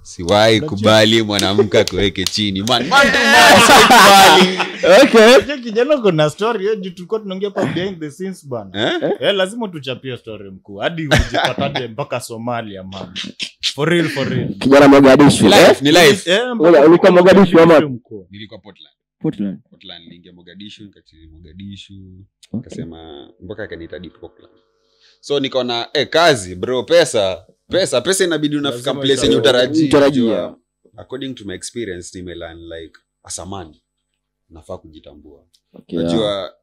Siwahi kubali mwanamke kuweke chini. Man to man siwahi. Okay. Kijana kuna story hiyo tulikuwa tunaongea hapa behind the scenes bana. Lazima tuchapie story mkuu. Hadi ujipataje mpaka Somalia man. For real. Kijana Mogadishu. Ni live. Ulikuwa Mogadishu ama? Nilikuwa Portland. Niingia Mogadishu, nikati Mogadishu. Akasema mpaka akaniita deep Portland. So nikaona kazi bro, pesa inabidi unafika place yenye utarajia. According to my experience nimelan like asamani nafaa kujitambua. Najua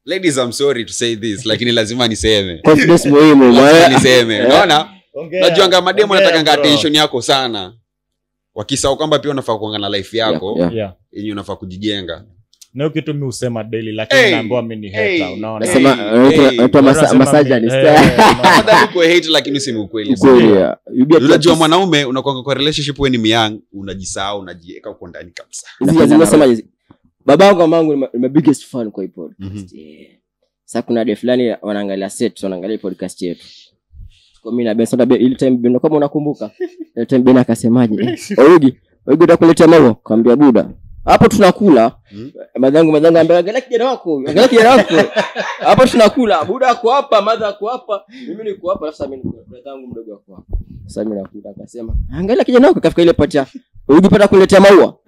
ladies, I'm sorry to say this, lakini lazima niseme. Confidence muhimu bwana. Niseme. Unaona? Najua kama mademo anataka attention yako sana. Wakisahau kwamba pia unafaa kuangana na life yako. Yenye unafaa kujijenga. Na kitu mimi usema daily lakini naambiwa mimi ni hater, unaona. Nasema massage Hata uko hater lakini useme ukweli. Unajua mwanaume unakuanga kwa relationship wewe ni myang, unajisahau, unajiweka uko ndani kabisa. Hizi lazima sema babangu na mamangu ni my biggest fan kwa hii podcast. Sasa kuna de fulani wanaangalia set, wanaangalia podcast yetu. Kwa mimi na Ben Soda ile time Ben, kama unakumbuka ile time Ben akasemaje, Orugi utakuletea maua, kaambia buda hapo tunakula. Madhangu angalia kijana wako hapo tunakula, buda ako hapa, madha ako hapa, mimi niko hapa, alafu mimi niko madhangu mdogo wako hapa. Sasa mimi nakula, akasema angalia kijana wako kafika ile pacha, ungepata kuletea maua.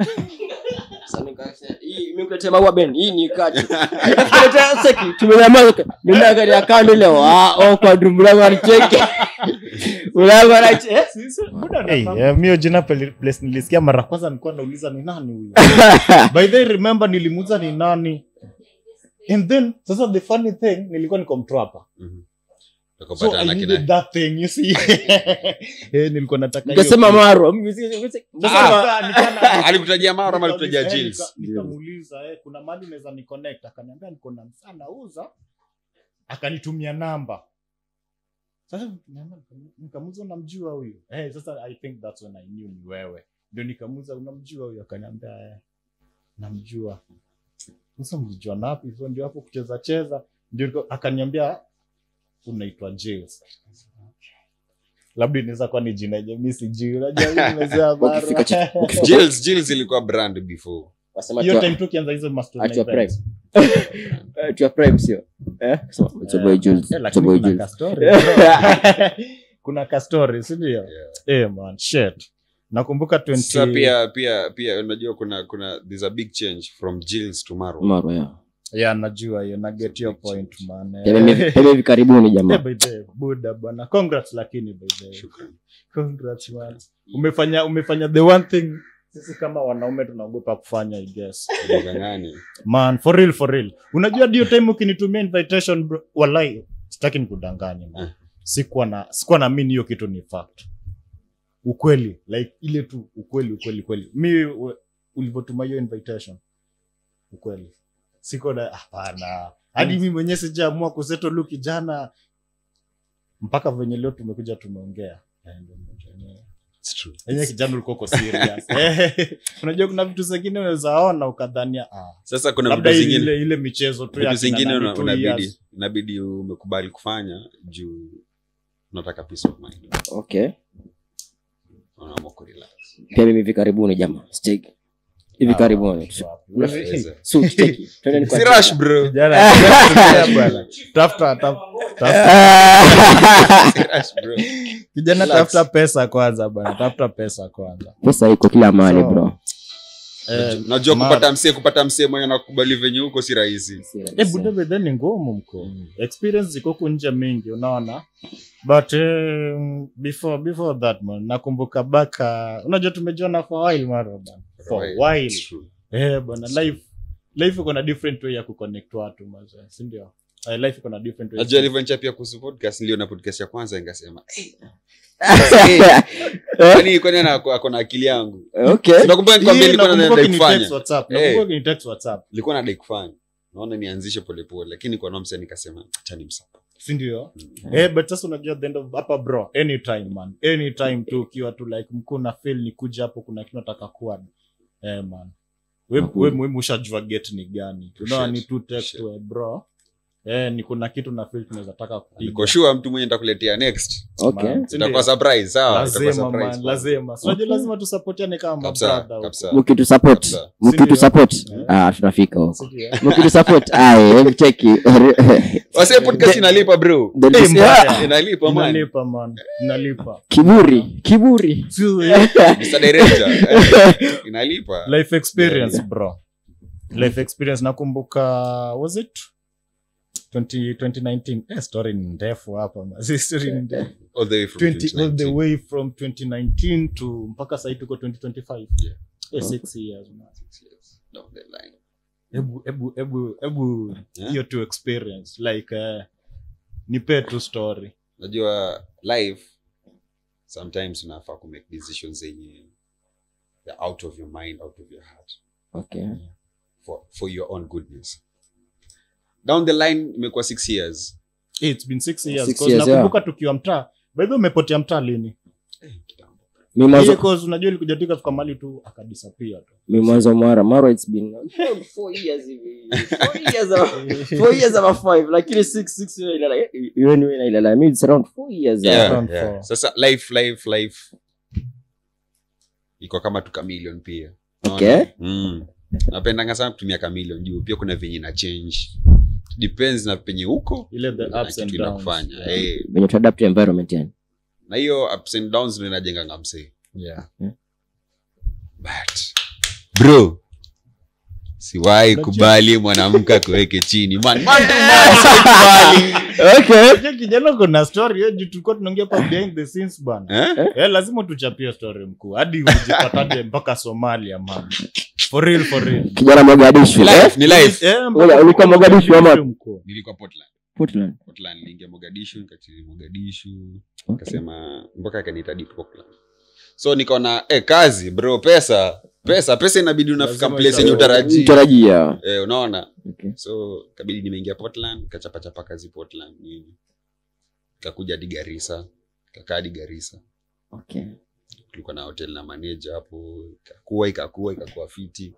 Sasa nikasema mimi kuletea maua Ben, hii ni kati kuletea seki, tumenyamaza mimi angalia kando leo kwa drum langu alicheke ulango anache mimi jina place nilisikia mara kwanza nilikuwa nauliza ni nani huyu. By the way remember nilimuuliza ni nani, and then sasa the funny thing nilikuwa niko mtrapa. So I needed that thing, you see. Nilikuwa nataka hiyo. Nikasema Maro. Alikutajia Maro ama alikutajia Jills? Nikamuuliza kuna mahali unaweza ni connect, akaniambia niko na msana uza. Akanitumia namba. Sasa nikamuuliza unamjua huyu? Sasa I think that's when I knew ni wewe. Ndio nikamuuliza unamjua huyu? Akaniambia namjua. Sasa mlijua napi? So ndio hapo kucheza ndio akaniambia unaitwa Jills. Labda inaweza kuwa ni jina yenyewe mimi sijui. Unajua mimi nimezea mara. Jills ilikuwa brand before. Hiyo time tukianza hizo master na events. To prime sio. It's a boy Jills. Kuna ka story, si ndio? Man, shit. Nakumbuka 20 Sasa pia unajua kuna there's a big change from Jills to Maro. Najua hiyo na get your point man. Hivi karibuni jamaa. Buda bwana. Congrats lakini by the way. Shukrani. Congrats man. Umefanya the one thing sisi kama wanaume tunaogopa kufanya I guess. Ngangani. Man, for real. Unajua ndio time ukinitumia invitation bro, wallahi sitaki nikudanganye man. Sikuwa na mimi hiyo kitu ni fact. Ukweli, like ile tu ukweli. Mimi ulivotuma hiyo invitation. Ukweli. Siko na hapana. Hadi mimi mwenyewe sijaamua kuseto look kijana mpaka venye leo tumekuja tumeongea. It's true. Yenye kijana ulikuwa serious. Unajua kuna vitu zingine unaweza ona ukadhania sasa kuna vitu zingine ile michezo tu ya zingine inabidi umekubali kufanya juu unataka peace of mind. Okay. Unaamua ku relax. Pia mimi hivi karibuni jamaa. Steak. Hivi karibuni. So steak. Si rush bro. Tafuta. Si rush bro. Kijana tafuta pesa kwanza bwana. Pesa iko kila mahali bro. Unajua kupata msee mwenye anakubali venye huko si rahisi. Buda bedha ni ngumu mko. Experience ziko kunje mingi unaona. But before that man nakumbuka baka unajua tumejiona for while mara bwana. For while. Bwana life iko na different way ya kuconnect watu maza. Si ndio? Life iko na different way. Najua alivyoanza pia kuhusu podcast ndio na podcast ya kwanza ningesema kwani ako na akili yangu. Okay. Nakumbuka nikwambia nilikuwa na dai kufanya. Nakumbuka ni text WhatsApp. Nilikuwa na dai kufanya. Naona nianzishe polepole lakini kwa nomsa nikasema acha nimsapa. Si ndio? But sasa unajua the end of hapa bro, anytime man. Anytime tu ukiwa tu like mkuna feel ni kuja hapo kuna kitu nataka kuwa. Man. Wewe ushajua get ni gani? Unaona ni tu text to bro. ni kuna kitu na feel tunaweza taka kupiga. Niko sure mtu mwenye nitakuletea next. Okay. Itakuwa surprise, sawa? Itakuwa surprise. Lazima. Sio lazima tusupportiane kama brother. Kabisa. Mkitu support. Tunafika huko. Mkitu support. Hebu check. Wase podcast inalipa bro. Inalipa man. Inalipa. Kiburi. Mr. Director. Inalipa. Life experience bro. Life experience nakumbuka was it 2019 story ni ndefu hapa story ni ndefu all the way from 2019 to mpaka sasa tuko 2025 6 years down the line. Ebu hiyo to experience like nipe tu story. Najua life sometimes unafaa ku make decisions zenye out of your mind, out of your heart. Okay. For your own goodness. Down the line imekuwa 6 years. It's been 6 years because nakumbuka tukiwa mtaa. By the way umepotea mtaa lini? Mimi mwanzo because unajua ilikuja tukafika mali tu akadisappear tu. Mimi mwanzo mara it's been 4 years hivi. 4 years ama 5 lakini 6 ile mimi it's around 4 years. Yeah. Sasa life iko kama tu chameleon pia. Okay. Napendanga sana kutumia chameleon juu pia kuna venye na change. Depends na penye huko ile the ups and downs kufanya. When you adapt to environment yani. Na hiyo ups and downs ndio inajenga ngamse. But bro siwahi kubali mwanamke kuweke chini man kubali. Okay. Kijana kuna story hiyo tulikuwa tunaongea pa behind the scenes bana. Lazima tuchapie story mkuu hadi ujipataje mpaka Somalia man. For real. Kijana Mogadishu. Ni life. Ulikuwa Mogadishu ama? Nilikuwa Portland. Niliingia Mogadishu, nikachili Mogadishu. Akasema mpaka akaniita deep Portland. So nikaona kazi bro, pesa inabidi unafika place yenye utarajia. Unaona? Okay. So kabidi nimeingia Portland, kachapa kazi Portland nini. Kakuja hadi Garissa, kakaa hadi Garissa. Okay. Tulikuwa na hotel na manager hapo, ikakuwa fiti.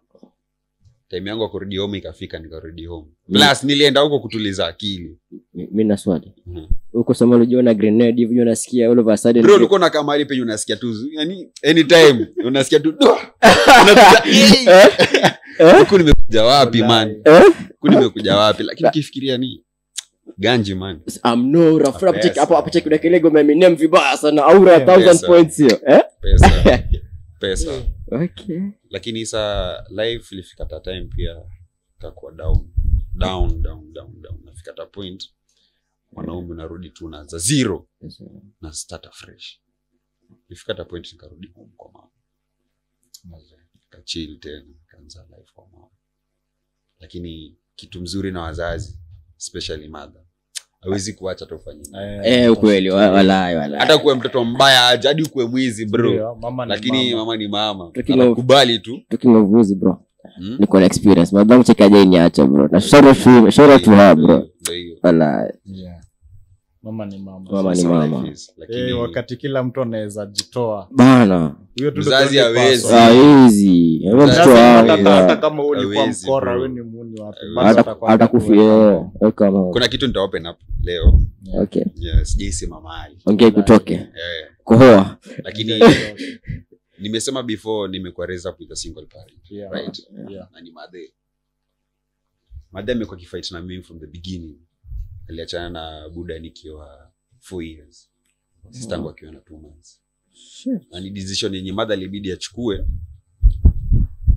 Time yangu ya kurudi home ikafika, nikarudi home. Plus nilienda huko kutuliza akili. Mimi na swali. Uko Somalia unaona grenade hivi unasikia all of a sudden. Bro uko na kama ile penye unasikia tu, yani anytime unasikia tu. Huko nimekuja wapi man? Huko nimekuja wapi? Lakini ukifikiria ni ganji man. Amnora from check hapo check kuna kelego meme vibaya sana aura 1000 points hiyo. Pesa. Okay. Lakini sa life ilifika ta time pia kakuwa down. Nafika ta point mwanaume unarudi tu unaanza zero na start afresh. Ilifika ta point nikarudi home kwa mama. Kachill tena kaanza life kwa mama. Lakini kitu mzuri na wazazi especially mother hawezi kuacha tufanye. Ukweli walai. Hata kuwe mtoto mbaya aje hadi kuwe mwizi bro. Lakini mama ni mama. Anakubali tu. Talking of mwizi bro. Niko na experience. Madangu chekaje niacha bro. Na shout to her bro. Walai. Mama ni mama. Lakini wakati kila mtu anaweza jitoa. Bana. Huyo tu mzazi hawezi. Hawezi. Hata kama ulikuwa mkora wewe ni muni wapi. Atakufia. Kuna kitu nita open up leo. Okay. Yes, sijisema mahali. Ongea kutoke. Kohoa. Lakini nimesema before nimekuwa raised up with a single parent. Right? Na ni mother amekuwa kifight na mimi from the beginning. Aliachana na buda nikiwa 4 years. Sister yangu akiwa na 2 months. Na ni decision yenye mother ilibidi achukue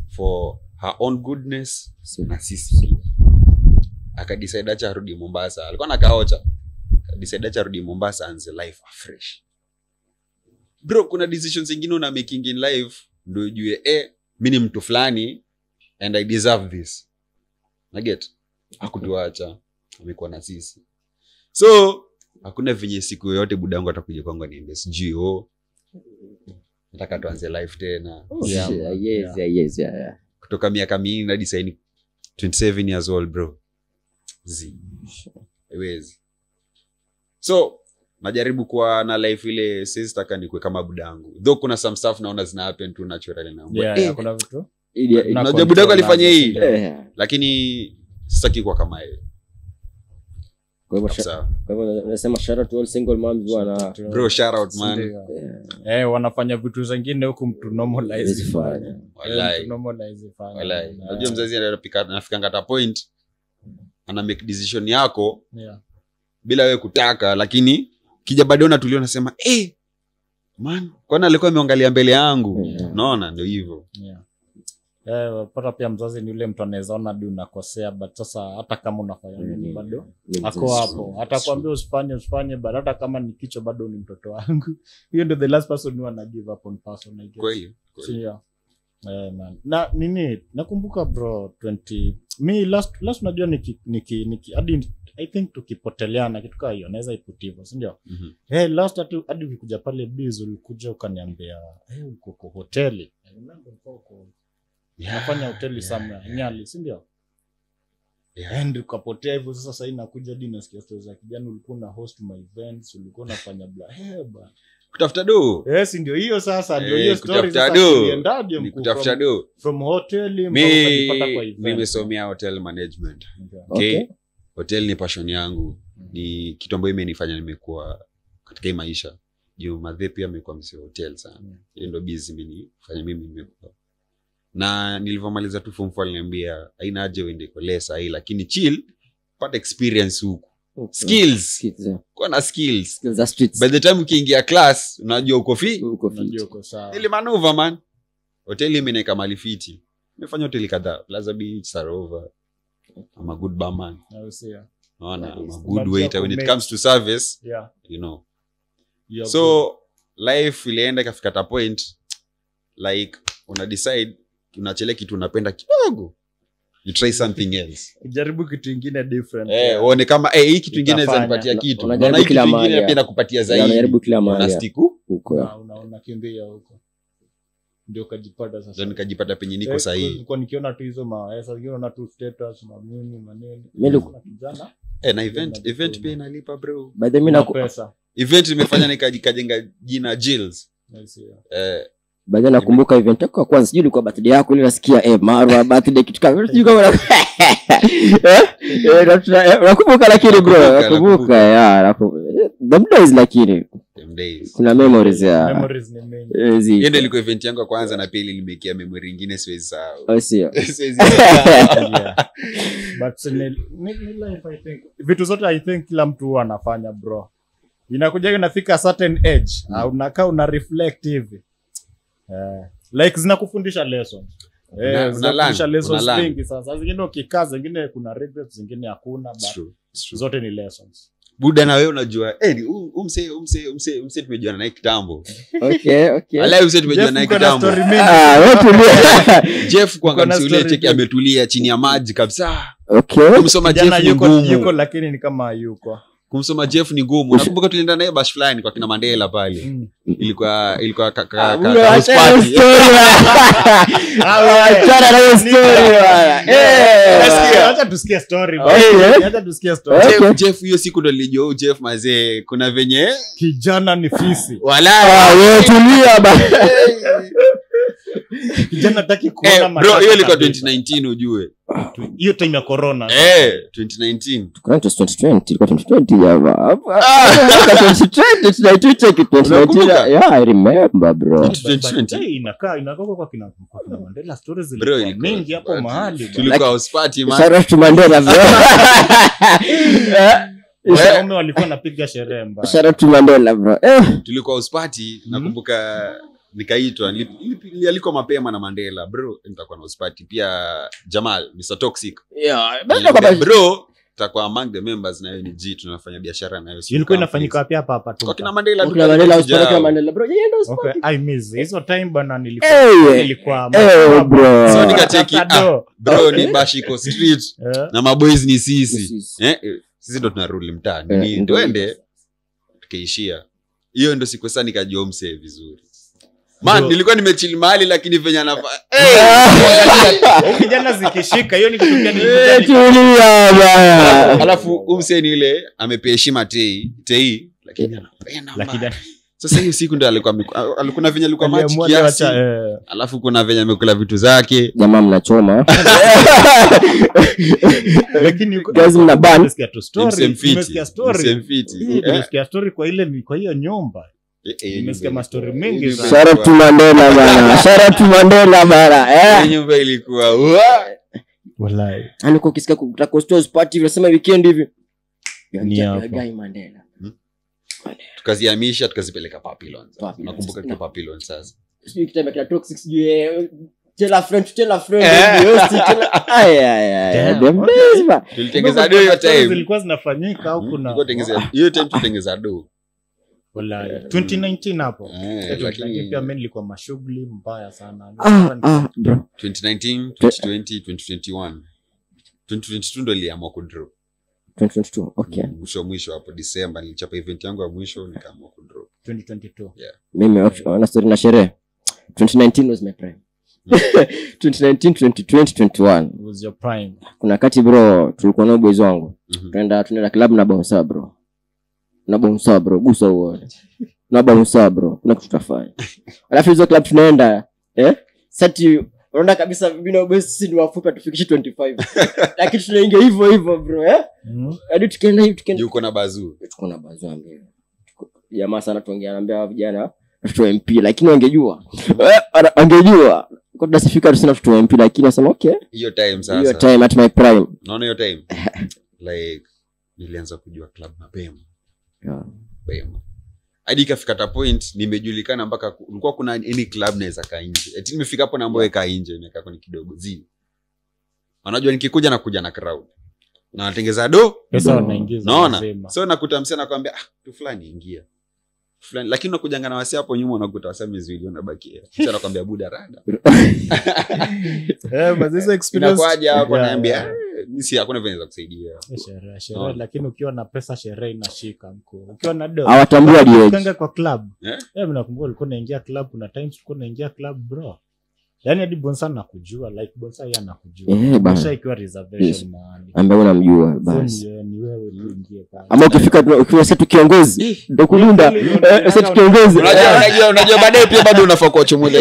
for her own goodness na sisi. Akadecide acha arudi Mombasa. Alikuwa na kaocha. Akadecide acha arudi Mombasa anze life afresh. Bro, kuna decisions zingine una making in life ndio ujue mimi ni mtu fulani and I deserve this. Na get hakutuacha. Amekuwa na sisi. So hakuna venye siku yoyote budangu atakuja kwangu niambie sijui nataka tuanze life tena. Yes. Kutoka miaka mingi hadi sasa ni 27 years old bro. Haiwezi. So najaribu kuwa na life ile sisi taka nikue kama budangu. Though kuna some stuff naona zina happen tu naturally na. Kuna vitu. Unajua budangu alifanya hii. Lakini sitaki kuwa kama yeye. Kwa hivyo nasema shout out to all single moms bwana. Bro, shout out man. Wanafanya vitu zingine huku mtu normalize fanya. Wallahi. Normalize fanya. Wallahi. Unajua mzazi anafika ngata point ana make decision yako bila wewe kutaka, lakini kija baadaye unatulia unasema man, kwani alikuwa ameangalia mbele yangu. Unaona ndio hivyo. Pata pia mzazi ni yule mtu anaweza ona hadi unakosea, but sasa hata kama unafanya nini bado ako hapo. Hata kwambia usifanye but hata kama ni kicho bado ni mtoto wangu. Hiyo ndio the last person who ana give up on person, I guess. Kweli. Man. Na nini nakumbuka bro 20 mi last unajua niki hadi I think tukipoteleana kitu kama hiyo naweza iputivo, si ndio? Last hadi ukikuja pale biz ulikuja ukaniambia uko kwa hoteli. Nafanya hoteli somewhere Nyali, si ndio? And ukapotea hivyo. Sasa inakuja hadi nasikia stories za kijana ulikuwa na host my events, ulikuwa unafanya bla kutafuta do. Yes, ndio hiyo sasa, ndio hiyo story sasa. Niendaje mkuu kutafuta do from hotel mpaka kwa event. Nimesomea hotel management. Okay. Hotel ni passion yangu. Ni kitu ambacho imenifanya nimekuwa katika hii maisha. Juu madhe pia amekuwa msee hotel sana. Hiyo ndio busy imenifanya mimi nimekuwa. Na nilivyomaliza tu form 4 aliniambia haina haja uende college hii, lakini chill, pata experience huko. Skills. Kwa na skills za streets. By the time ukiingia class unajua uko unajua uko sawa. Ile maneuver man. Hoteli imeneka mali fiti. Nimefanya hoteli kadhaa, Plaza Beach, Sarova. I'm a good barman. Naona I'm a good waiter when it comes to service. You know. So life ilienda ikafika ta point like una decide unachele kitu unapenda kidogo, you try something else, jaribu kitu kingine different. Uone kama hii kitu kingine zanipatia kitu, unaona hii kitu kingine pia nakupatia zaidi, unajaribu kila mahali, unastiku huko unaona kimbia huko, ndio kajipata sasa. Ndio nikajipata penye niko sahihi. Nilikuwa nikiona tu hizo sasa nikiona tu status na nini maneno. Mimi kijana na event pia inalipa bro. By the way pesa. Event imefanya nikajenga jina Jills. Baada nakumbuka event yako ya kwanza, sijui ilikuwa birthday yako ile, nasikia Marwa birthday kitu kama sijui kama nakumbuka, lakini bro nakumbuka them days, lakini kuna memories ni mengi. Hiyo ndio ilikuwa event yangu ya kwanza, na pili nimekea memory nyingine siwezi sahau. But ni life I think. Vitu zote I think kila mtu anafanya bro. Inakuja inafika certain age, unakaa una reflect hivi. Like zinakufundisha lessons. Zinakufundisha lessons nyingi sasa. Zingine ukikaa, zingine kuna regrets, zingine hakuna, but zote ni lessons. Buda na wewe unajua umse tumejuana naye kitambo. Okay. Alai umse tumejuana naye kitambo. Jeff kwa msule cheki ametulia chini ya maji kabisa. Okay. Kumsoma Jeff yuko lakini ni kama yuko. Kumsoma Jeff ni ngumu. Nakumbuka tulienda naye bash fulani kwa kina Mandela pale. Ilikuwa house party. Achana na hiyo story bwana. Acha tusikie story. Jeff hiyo siku ndo nilijua Jeff mazee kuna venye kijana ni fisi. Wala wewe tulia bwana. Kijana hataki kuona matata. Bro, hiyo ilikuwa 2019 ujue. Hiyo time ya corona. 2019. Kwa 2020 ilikuwa 2020 java. 2020 check 2019. Yeah, I remember bro. 2020 inakaa kwa kina Mandela stories zilikuwa mingi hapo mahali. Tulikuwa house party man. Shout out to Mandela bro. Wao walikuwa napiga sherehe mbaya. Shout out to Mandela bro. Tulikuwa house party, nakumbuka nikaitwa aliko mapema na Mandela bro, nitakuwa na house party pia Jamal Mr Toxic. Bro tutakuwa among the members na ni G tunafanya biashara nayo. Ilikuwa inafanyika wapi hapa tu? Kwa kina Mandela kwa Mandela bro. Okay, I miss hizo time bana, nilikuwa bro. So nikacheki bro ni Bashiko Street na maboys ni sisi. Sisi ndo tunarudi mtaani. Ni ndoende tukaishia. Hiyo ndo siku sasa nikajua msee vizuri. Man, nilikuwa nimechill mahali lakini venye anafanya. Kijana zikishika hiyo ni kitu gani? Alafu umse ni ile amepea heshima tei lakini anapenda. Lakini Sasa hiyo siku ndio alikuwa venye alikuwa machi kiasi. Alafu kuna venye amekula vitu zake. Jamaa mnachoma. Lakini guys mna ban. Nimesikia story kwa hiyo nyumba. Nimesikia story mingi sana. Shout out to Mandela bana. Nyumba ilikuwa wallahi. Alikuwa ukisikia kutaka party unasema weekend hivi. Ni hapo. Guy Mandela. Tukazihamisha tukazipeleka Papillon. Nakumbuka kwa Papillon sasa. Sijui kitamba kila toxic sijui tell a friend tulitengeza do hiyo time. Zilikuwa zinafanyika au kuna hiyo time tutengeza do. Wallahi 2019 hapo. Lakini pia mimi nilikuwa mashughuli mbaya sana. Bro 2019, 2020, 2021. 2022 ndo niliamua kudrop. 2022 okay. Mwisho hapo December nilichapa event yangu ya mwisho nikaamua kudrop. 2022. Yeah. Mimi na story na sherehe. 2019 was my prime. 2019, 2020, 2021 was your prime. Kuna kati bro tulikuwa na boys wangu. Tunaenda club na bouncer bro. Na bouncer bro, gusa huo. Na bouncer bro, kuna kitu tutafanya. Alafu hizo club tunaenda sati unaona kabisa bino boys si ni wafupi tufikishe 25. Lakini tunaingia hivyo bro hadi tukaenda yuko na bazoo. Tuko na bazoo ambao. Jamaa sana tuongea naambia vijana tutoe MP lakini wangejua. Kwa tunasifika tusina tutoe MP lakini nasema okay. Hiyo time sasa. Hiyo time at my prime. Naona hiyo time. Like nilianza kujua club mapema. Mapema. Hadi kafika ta point nimejulikana mpaka kulikuwa kuna any club naweza kaa nje. Eti nimefika hapo na ambaye kaa nje nimekaa kwa kidogo zi. Wanajua nikikuja na kuja na crowd. Na natengeza do pesa wanaingiza. Naona. So nakuta msana nakwambia tu fulani ingia. Fulani lakini unakujanga na wasi hapo nyuma unakuta wasa miziwili unabakia. Sasa nakwambia buda rada. Mazizo experience. Inakuaje hapo naambia mimi si hakuna vile za kusaidia. Sherehe lakini ukiwa na pesa sherehe inashika mkuu. Ukiwa na do. Hawatambua die. Ukanga kwa club. Mimi nakumbuka ulikuwa unaingia club kuna times ulikuwa unaingia club bro. Yaani hadi bonsa nakujua like bonsa yeye anakujua. Bonsa ikiwa reservation mahali. Ambaye unamjua basi. Ni wewe tuingie pale. Ama ukifika ukiwa sasa kiongozi ndio kulinda sasa kiongozi. Unajua baadaye pia bado unafaa kuachomole.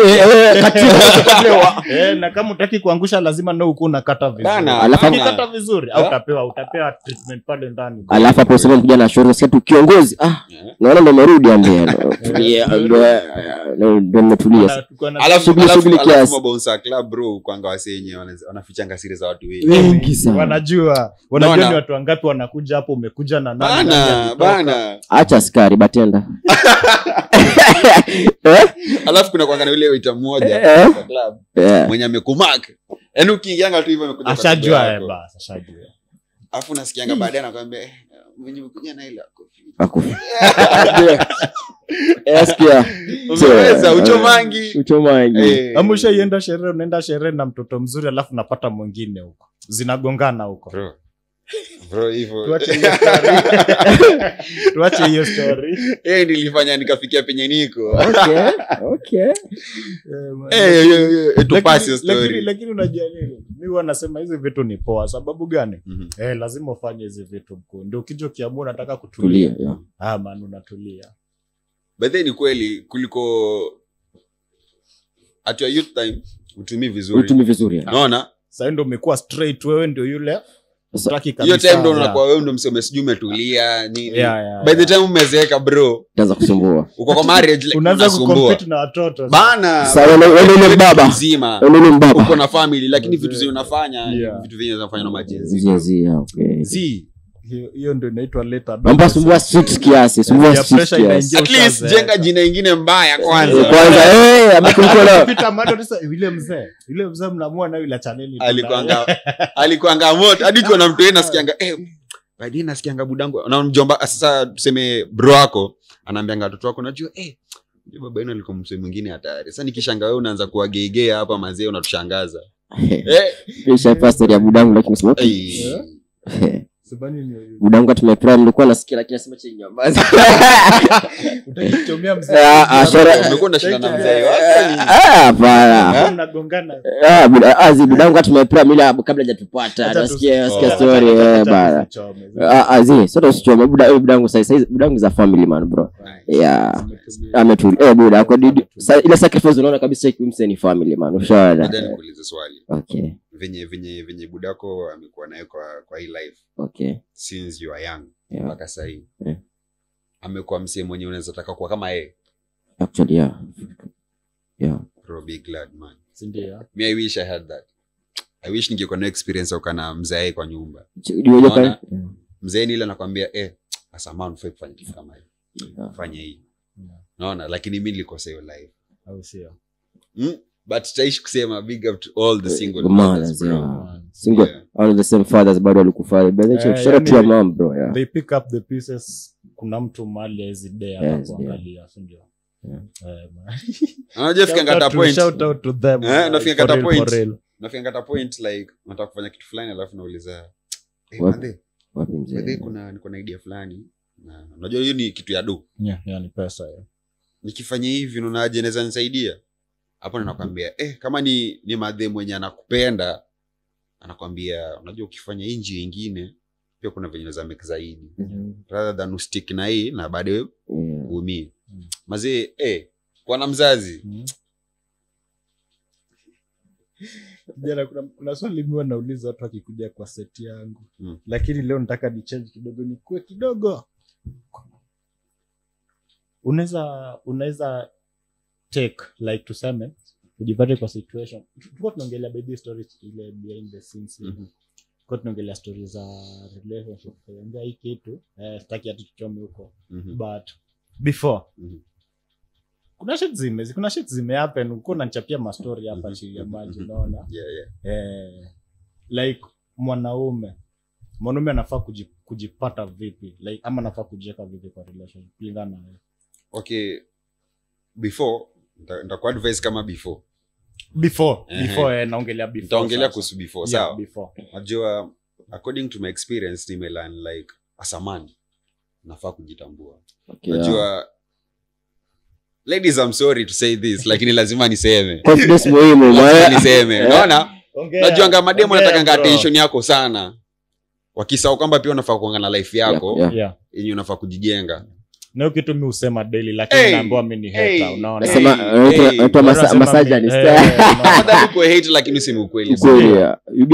Na kama utaki kuangusha lazima ndio uko unakata vizuri. Alafu ukikata vizuri au utapewa treatment pale ndani. Alafu hapo sasa kuja na shauri sasa kiongozi naona ndo umerudi ambia. Ndio umetulia. Alafu bouncer club bro kwanga wasenye wanafichanga siri za watu wengi sana. Wanajua ni watu wangapi wanakuja hapo umekuja na nani bana. Acha askari batenda. Alafu kuna kwanga na yule waiter mmoja kwa club mwenye amekumark. Yaani ukiingianga tu hivyo amekuja ashajua basi ashajua. Alafu nasikianga baadaye anakuambia mwenye umekuja na ile akufi. Eskia. Umeweza uchomangi. Amusha ienda sherehe unaenda sherehe na mtoto mzuri alafu napata mwingine huko. Zinagongana huko. Bro hivyo. Tuache hiyo story. Nilifanya nikafikia penye niko. Okay. Tupasi hiyo story. Lakini unajua nini? Mimi huwa nasema hizi vitu ni poa. Sababu gani? Lazima ufanye hizi vitu mkuu. Ndio ukija kiamua unataka kutulia. Man unatulia. But then ni kweli kuliko at your youth time utumie vizuri. Unaona? Sasa ndio umekuwa straight wewe ndio yule utaki kabisa. Hiyo time ndio unakuwa wewe ndio mseme sijui umetulia nini. By the time umezeeka bro. Utaanza kusumbua. Uko kwa marriage like unaanza kucompete na watoto. Bana. Sasa wewe ni baba. Wewe ni baba. Uko na family lakini vitu zile unafanya vitu vingine zinafanya na majenzi. Okay. Hiyo ndio inaitwa later. Mambo sumbua street kiasi, At least jenga jina lingine mbaya kwanza. Amekuwa Peter Mado sasa yule mzee mnaamua na yule chaneli. Alikuanga moto hadi kuna mtu yeye nasikianga baadaye nasikianga budangu na mjomba sasa tuseme bro wako anaambianga watoto wako unajua baba yenu alikuwa msee mwingine hatari. Sasa nikishanga wewe unaanza kuwageigea hapa mazee unatushangaza. Kisha pastor ya budangu lakini smoke. Sebani ni Budangu tumepray nilikuwa nasikia lakini nasema chenye nyamaza. utakichomea mzee. Umekuwa unashindana na mzee Hapana. Mnagongana. Budangu tumepray mila kabla hajatupata. Nasikia story bana. Sasa usichome budangu sasa budangu za family man bro. Yeah. Ametu buda ako ile sacrifice unaona kabisa kimse ni family man. Ushaona. Ndio nikuulize swali. Okay. Venye budako amekuwa naye kwa hii life. Okay. Since you are young Yeah. mpaka sasa hivi. Amekuwa msee mwenye unaweza taka kuwa kama yeye. Actually yeah. Bro, be glad man. Sindio? Me I wish I had that. I wish ningekuwa na experience ukana mzee kwa nyumba. Mzee ni ile anakuambia asamani fake fanya kitu kama hiyo. Fanya hii. Naona lakini mimi nilikosa hiyo life. Au sio? But taishi kusema big up to all the single mothers, single all the same fathers bado walikufa. Shout out to your mom bro. Yeah. They pick up the pieces. Kuna mtu mali hizi day anakuangalia, sindio? Unajua fika ngata point. Shout out to them. Nafika ngata point. Nafika ngata point like nataka kufanya kitu fulani alafu nauliza wapi mzee? Niko na idea fulani. Na unajua hiyo ni kitu ya do. Yeah, ni pesa ya. Nikifanya hivi unaonaje naweza nisaidia? Hapo ninakwambia kama ni madhe mwenye anakupenda anakwambia unajua ukifanya inji nyingine pia kuna venye unaweza make zaidi. Rather than stick na hii na baadaye uumie. Mazee kwa na mzazi. Jana kuna swali mimi nauliza watu wakikuja kwa set yangu. Lakini leo nataka ni change kidogo nikue kidogo. Unaweza take like tuseme ujipate kwa situation. Tulikuwa tunaongelea baby stories ile behind the scenes. Kwa tunaongelea stories za relationship. Ndio hii kitu sitaki ati tuchome huko. But before kuna shit zime happen uko unanichapia ma story hapa chini ya maji unaona. Like mwanaume anafaa kujipata vipi like ama anafaa kujiweka vipi kwa relationship kulingana na wewe. Okay, before nitakuwa advice kama before naongelea before. Nitaongelea kuhusu before sawa. Before Najua according to my experience nimelearn like as a man nafaa kujitambua. Najua ladies I'm sorry to say this lakini lazima niseme. Confidence muhimu niseme. Unaona? Najua ngama mademo nataka attention yako sana. Wakisahau kwamba pia unafaa kuangana na life yako. Yenye unafaa kujijenga. Na kitu mimi usema daily lakini naambiwa mimi ni hater unaona. Nasema misogynist. Hata uko hate lakini useme ukweli.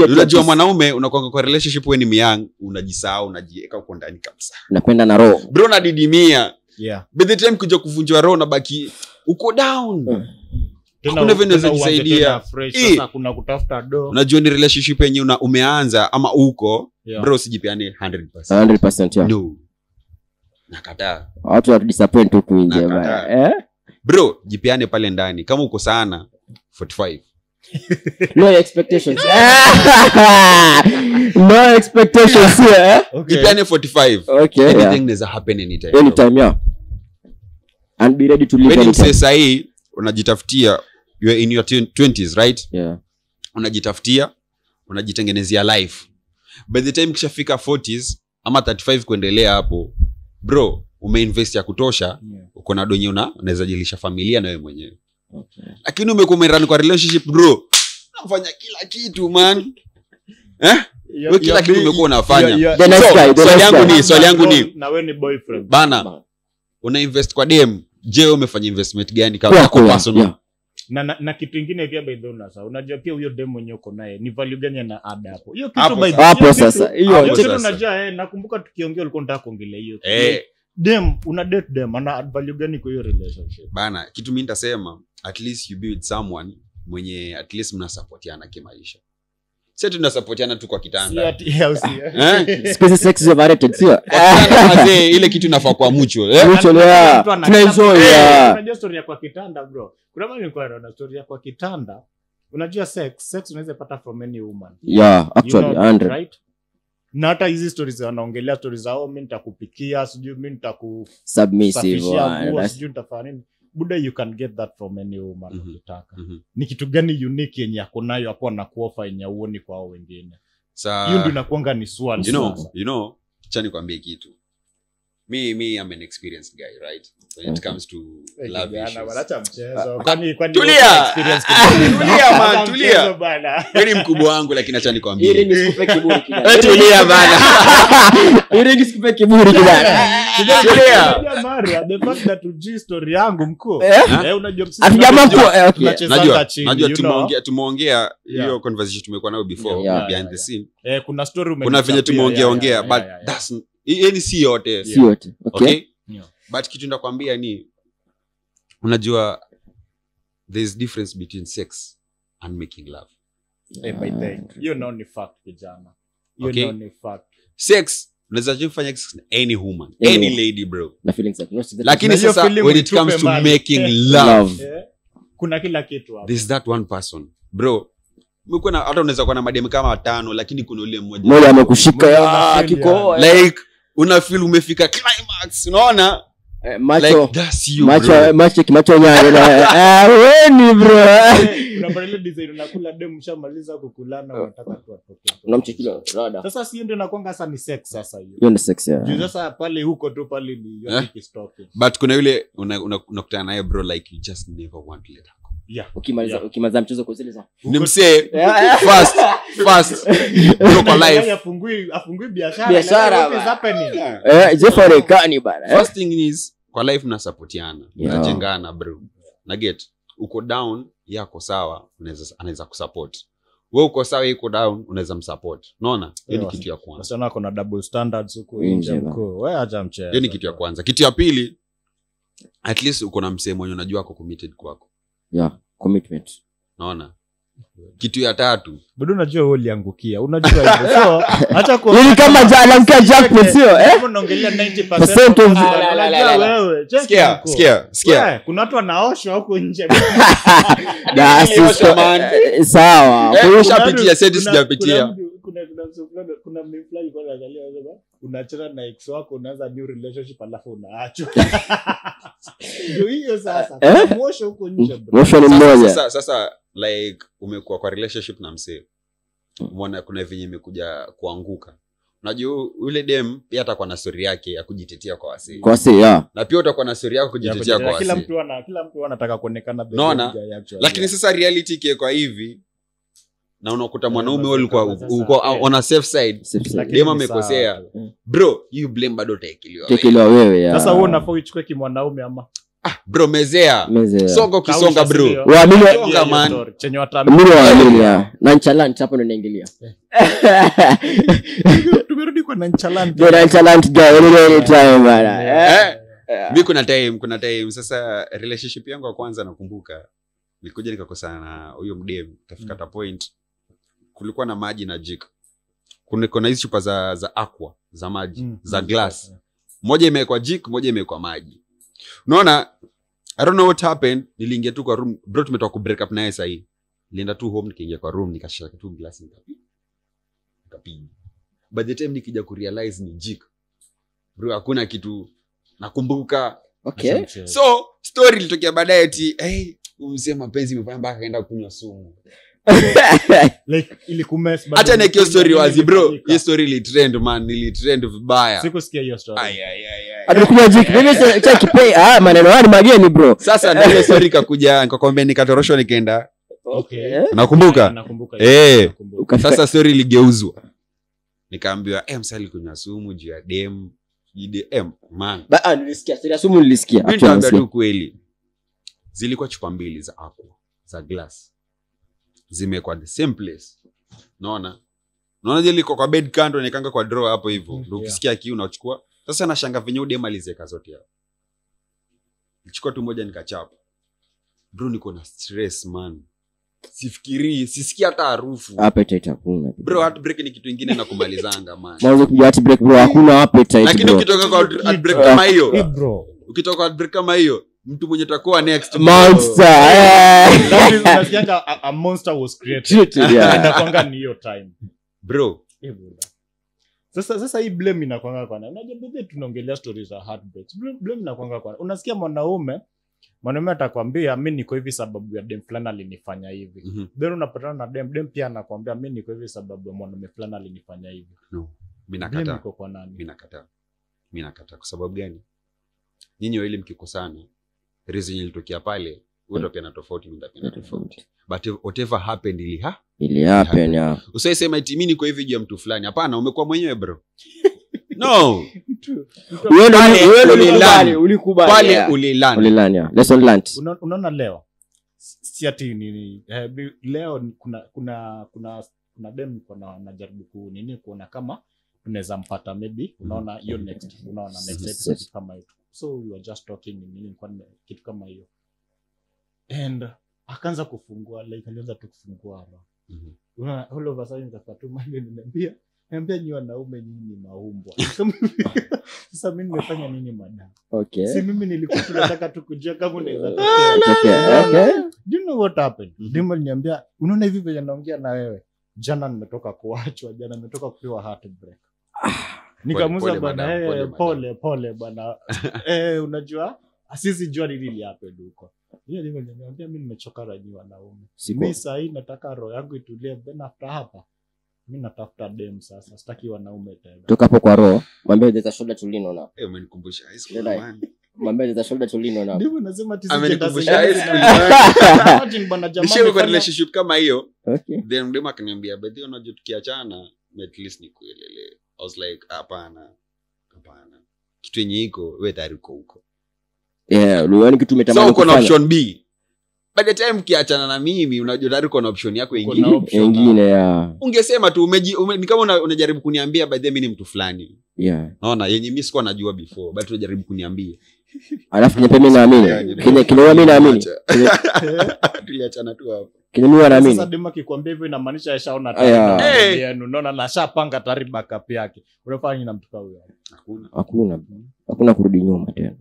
Unajua mwanaume unakuanga kwa relationship wewe ni myang unajisahau unajiweka uko ndani kabisa. Napenda na roho. Bro nadidimia. Yeah. By the time kuja kuvunjwa roho na baki uko down. Kuna vile unaweza jisaidia. Sasa kuna kutafuta do. Unajua ni relationship yenyewe umeanza ama uko bro sijipiane 100%. 100% No. Nakataa. Watu watu disappoint huko nje bana. Bro, jipiane pale ndani. Kama uko sana 45. No expectations. No expectations here. Jipiane 45. Okay. Anything is happen anytime. Anytime, yeah. And be ready to live. When you say sahi unajitafutia you are in your 20s, right? Yeah. Unajitafutia, unajitengenezea life. By the time kishafika 40s ama 35 kuendelea hapo, bro, umeinvest ya kutosha, uko na donyo unaweza jilisha familia na wewe mwenyewe. Okay. Lakini umekumerani kwa relationship, bro. Unafanya kila kitu, man. Wewe kila kitu umekuwa unafanya. Swali yangu ni na wewe ni boyfriend. Bana. Una invest kwa DM. Je, umefanya investment gani kama kwa personal? Na kitu kingine pia by the way unajua pia huyo dem mwenye uko naye ni value gani na ada hapo. Hiyo kitu by hapo sasa. Hiyo kitu unajua nakumbuka tukiongea ulikuwa unataka kuongelea hiyo. Dem una date dem ana value gani kwa hiyo relationship? Bana, kitu mimi nitasema at least you be with someone mwenye at least mnasupportiana kimaisha. Sisi tunasupportiana tu kwa kitanda. Space sex is overrated sio? Mzee ile kitu inafaa kwa mucho. Tunaenjoy. Unajua story ya kwa kitanda bro. Kuna mimi nilikuwa na story ya kwa kitanda. Unajua sex unaweza pata from any woman. Yeah, actually 100. Right? Na hata hizi stories wanaongelea stories zao mimi nitakupikia, sijui mimi submissive, sijui nitafanya nini. Buda you can get that from any woman ukitaka. Ni kitu gani unique yenye yako nayo hapo na kuofa yenye uoni kwa wao wengine? hiyo ndio inakuanga ni swali. You know acha nikwambie kitu. Me I'm an experienced guy, right? When it comes to love issues. Wanacha mchezo. Tulia man, tulia. Wewe ni mkubwa wangu lakini acha nikwambie. Ili nisikupe kiburi kidada. Tulia bana. Ili nisikupe kiburi kidada. Tulia Maria, the fact that ujui story yangu mkuu. Unajua msisi. Akijamaa mkuu, okay. Najua tumeongea hiyo conversation tumekuwa nayo before behind the scene. Kuna story kuna venye tumeongea but that's yani si yote. Okay? Yeah. But kitu ndakwambia ni unajua there's difference between sex and making love. By the you know ni fact kijana. Okay? Know ni fact. Sex unaweza kufanya sex na any woman, any lady bro. Na feelings like no. Lakini sasa when it comes to making love, kuna kila kitu hapo. There's that one person bro. Mko na hata unaweza kuwa na madem kama 5 lakini kuna yule mmoja amekushika kikoa like una feel umefika climax, unaona? Macho like that's you macho nyanya weni bro. Kuna ile design unakula dem mshamaliza kukulana unataka tu atoke. Unamchekila rada. Sasa si ndio inakuanga sasa ni sex sasa hiyo. Hiyo ni sex ya. Juu sasa pale huko tu pale ni yote stalking. But kuna yule unakutana naye bro like you just never want to let her go. Yeah. Ukimaliza mchezo kuzeleza. Ni msee fast bro kwa life. Afungui biashara. What is happening? Jeffrey kani bana. First thing is kwa life mnasupportiana, mnajengana bro. Na get uko down yako sawa, anaweza kusupport. Wewe uko sawa yuko down, unaweza msupport. Unaona? Hiyo ni kitu ya kwanza. Sasa kuna double standards huko nje mko. Wewe acha mchezo. Hiyo ni kitu ya kwanza. Kitu ya pili, at least uko na msemo mwenye unajua ako committed kwako. Yeah, commitment. Unaona? Kitu ya tatu, bado unajua wewe uliangukia. Unajua hivyo. So acha kwa ni kama anaangukia jackpot sio kama unaongelea 90% wewe. Sikia. Kuna watu wanaoshwa huko nje. Sawa. Ushapitia seti sijapitia. Kuna mfulani kwa angalia wewe unachana na ex wako unaanza new relationship alafu unaachwa. Ndio hiyo sasa. Mosho huko nje bro. Mosho ni mmoja. Sasa like umekuwa kwa relationship na msee. Umeona kuna venye imekuja kuanguka. Unajua yule dem pia atakuwa na story yake ya kujitetea kwa wasee. Kwa wasee yeah. Na pia utakuwa na story yako kujitetea kwa wasee. Kila mtu anataka kuonekana best. Unaona? Lakini sasa reality ike kwa hivi na unakuta mwanaume wewe uko on a safe side. Dem amekosea. Bro, you blame bado utaekelewa wewe ya. Sasa wewe unafaa uchukue kimwanaume ama bro mezea. Songa kisonga bro. Waamini songa man. Chenye wataamini. Mimi waamini ya. Nonchalant hapo ndo naingilia. Tumerudi kwa nonchalant. Nonchalant guy any time bana. Mimi kuna time sasa relationship yangu ya kwanza nakumbuka. Nilikuja nikakosana na huyo mdem. Tafika ta point kulikuwa na maji na jik. Kuna hizo chupa za aqua za maji za glass. Moja imewekwa jik, moja imewekwa maji. Unaona, I don't know what happened. Niliingia tu kwa room, bro tumetoka ku break up naye sahi. Nilienda tu home nikaingia kwa room nikashika tu glass nikapiga. By the time nikija ku realize ni jik. Bro hakuna kitu nakumbuka. Okay. So story ilitokea baadaye eti mzee mapenzi imefanya mpaka kaenda kunywa sumu. Like ili kumess bado. Acha nikie story wazi bro. Hiyo story ili trend man, ili trend vibaya. Sikusikia hiyo story. Atakuja jik. Mimi check pay maneno haya mageni bro. Sasa ndio hiyo story kakuja nikakwambia nikatoroshwa nikaenda. Okay. Nakumbuka. Sasa story iligeuzwa. Nikaambiwa msali kunywa sumu juu ya dem. Man. Nilisikia story ya sumu nilisikia. Mimi nitaambia tu kweli. Zilikuwa chupa 2 za aqua za glass. Zimekuwa the same place. Unaona je liko kwa bed kando nikanga kwa drawer hapo hivyo. Ndio ukisikia kiu unachukua. Sasa nashanga venye udem alizeka zote hapo. Nichukua tu moja nikachapa. Bro niko na stress man. Sifikiri, sisikia hata harufu. Appetite hakuna. Bro heartbreak ni kitu kingine na kumalizanga man. Mwanzo kujua heartbreak bro hakuna appetite. Lakini ukitoka kwa heartbreak kama hiyo. Bro. Ukitoka kwa heartbreak kama hiyo, mtu mwenye takuwa next monster. That is unasikia a monster was created. Inakwanga ni hiyo time. Bro. Sasa hii blame inakwanga kwa nani? Unajua bebe tunaongelea stories za heartbreaks. Blame inakwanga kwa. Unasikia mwanaume mwanaume atakwambia mimi niko hivi sababu ya dem fulani alinifanya hivi. Then unapatana na dem pia anakwambia mimi niko hivi sababu ya mwanaume fulani alinifanya hivi. No, mimi nakataa. Mimi nakataa kwa sababu gani? Nyinyi wawili mkikosana, reason ilitokea pale, wewe pia na tofauti, mimi na tofauti. But whatever happened ili happen ya. Usisema eti mimi niko hivi juu ya mtu fulani. Hapana, umekuwa mwenyewe bro. No. Ulilani. Lesson learned. Unaona leo. Si ati nini leo kuna dem kuna najaribu kuona kama tunaweza mpata maybe unaona hiyo next episode kama hiyo. So we were just talking nini kwa kitu kama hiyo. And akaanza kufungua alianza tu kufungua hapa. Unaona all of a sudden nikapatuma ile niambia nyi wanaume nyinyi ni maumbwa. Sasa mimi nimefanya nini madam? Okay. Si mimi nilikuwa tunataka tu kujua kama unaweza tokea. Okay. Do you know what happened? Dimo aliniambia unaona hivi vile naongea na wewe. Jana nimetoka kuachwa, jana nimetoka kupewa heartbreak. Nikamuza bwana pole bwana. Unajua sisi jua nini happen huko. Yeye ndivyo aliniambia mimi nimechoka rangi wanaume. Mimi sasa hii nataka roho yangu itulie, then after hapa mimi natafuta dem sasa, sitaki wanaume tena. Toka hapo kwa roho, mwambie there's a shoulder to lean on. Umenikumbusha high school man. Mwambie there's a shoulder to lean on. Ndivyo nasema tisi amenikumbusha high school. Imagine bwana jamaa nishiko kwa relationship kama hiyo. Okay. Then mdema akaniambia but you unajua tukiachana at least nikuelele. I was like hapana. Kitu yenye iko wewe tayari uko huko. Yeah, uliona kitu umetamani kufanya. So uko na option B. By the time kiachana na mimi unajua tayari uko na option yako nyingine ya. Ungesema tu ni kama unajaribu kuniambia by the way mimi ni mtu fulani. Yeah. Naona yenye mimi sikuwa najua before but unajaribu kuniambia. Alafu kinyepe mimi naamini. Kinyewe mimi naamini. Tuliachana tu hapo. Kinyewe naamini. Sasa dema kikwambia hivyo inamaanisha ashaona tayari. Unaona na shapanga tayari backup yake. Unafanya na mtu huyo. Hakuna kurudi nyuma tena.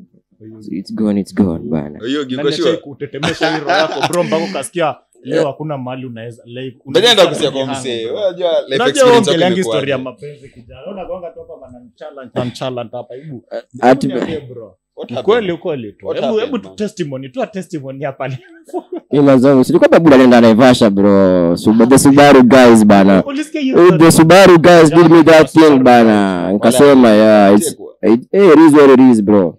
It's gone bana. Hiyo giko sure kutetemesha hilo yako bro mpaka ukasikia leo hakuna mahali unaweza unaenda kusia kwa msee. Wewe unajua life experience yako ni historia ya mapenzi kijana. Unaona gonga toka bana challenge hapa hebu. Bro. Kweli tu. Hebu testimony hapa. Ni mazao. Silikuwa babu anaenda Naivasha bro. Subaru guys bana. The Subaru guys did me that thing bana. Nikasema yeah it is what it is bro.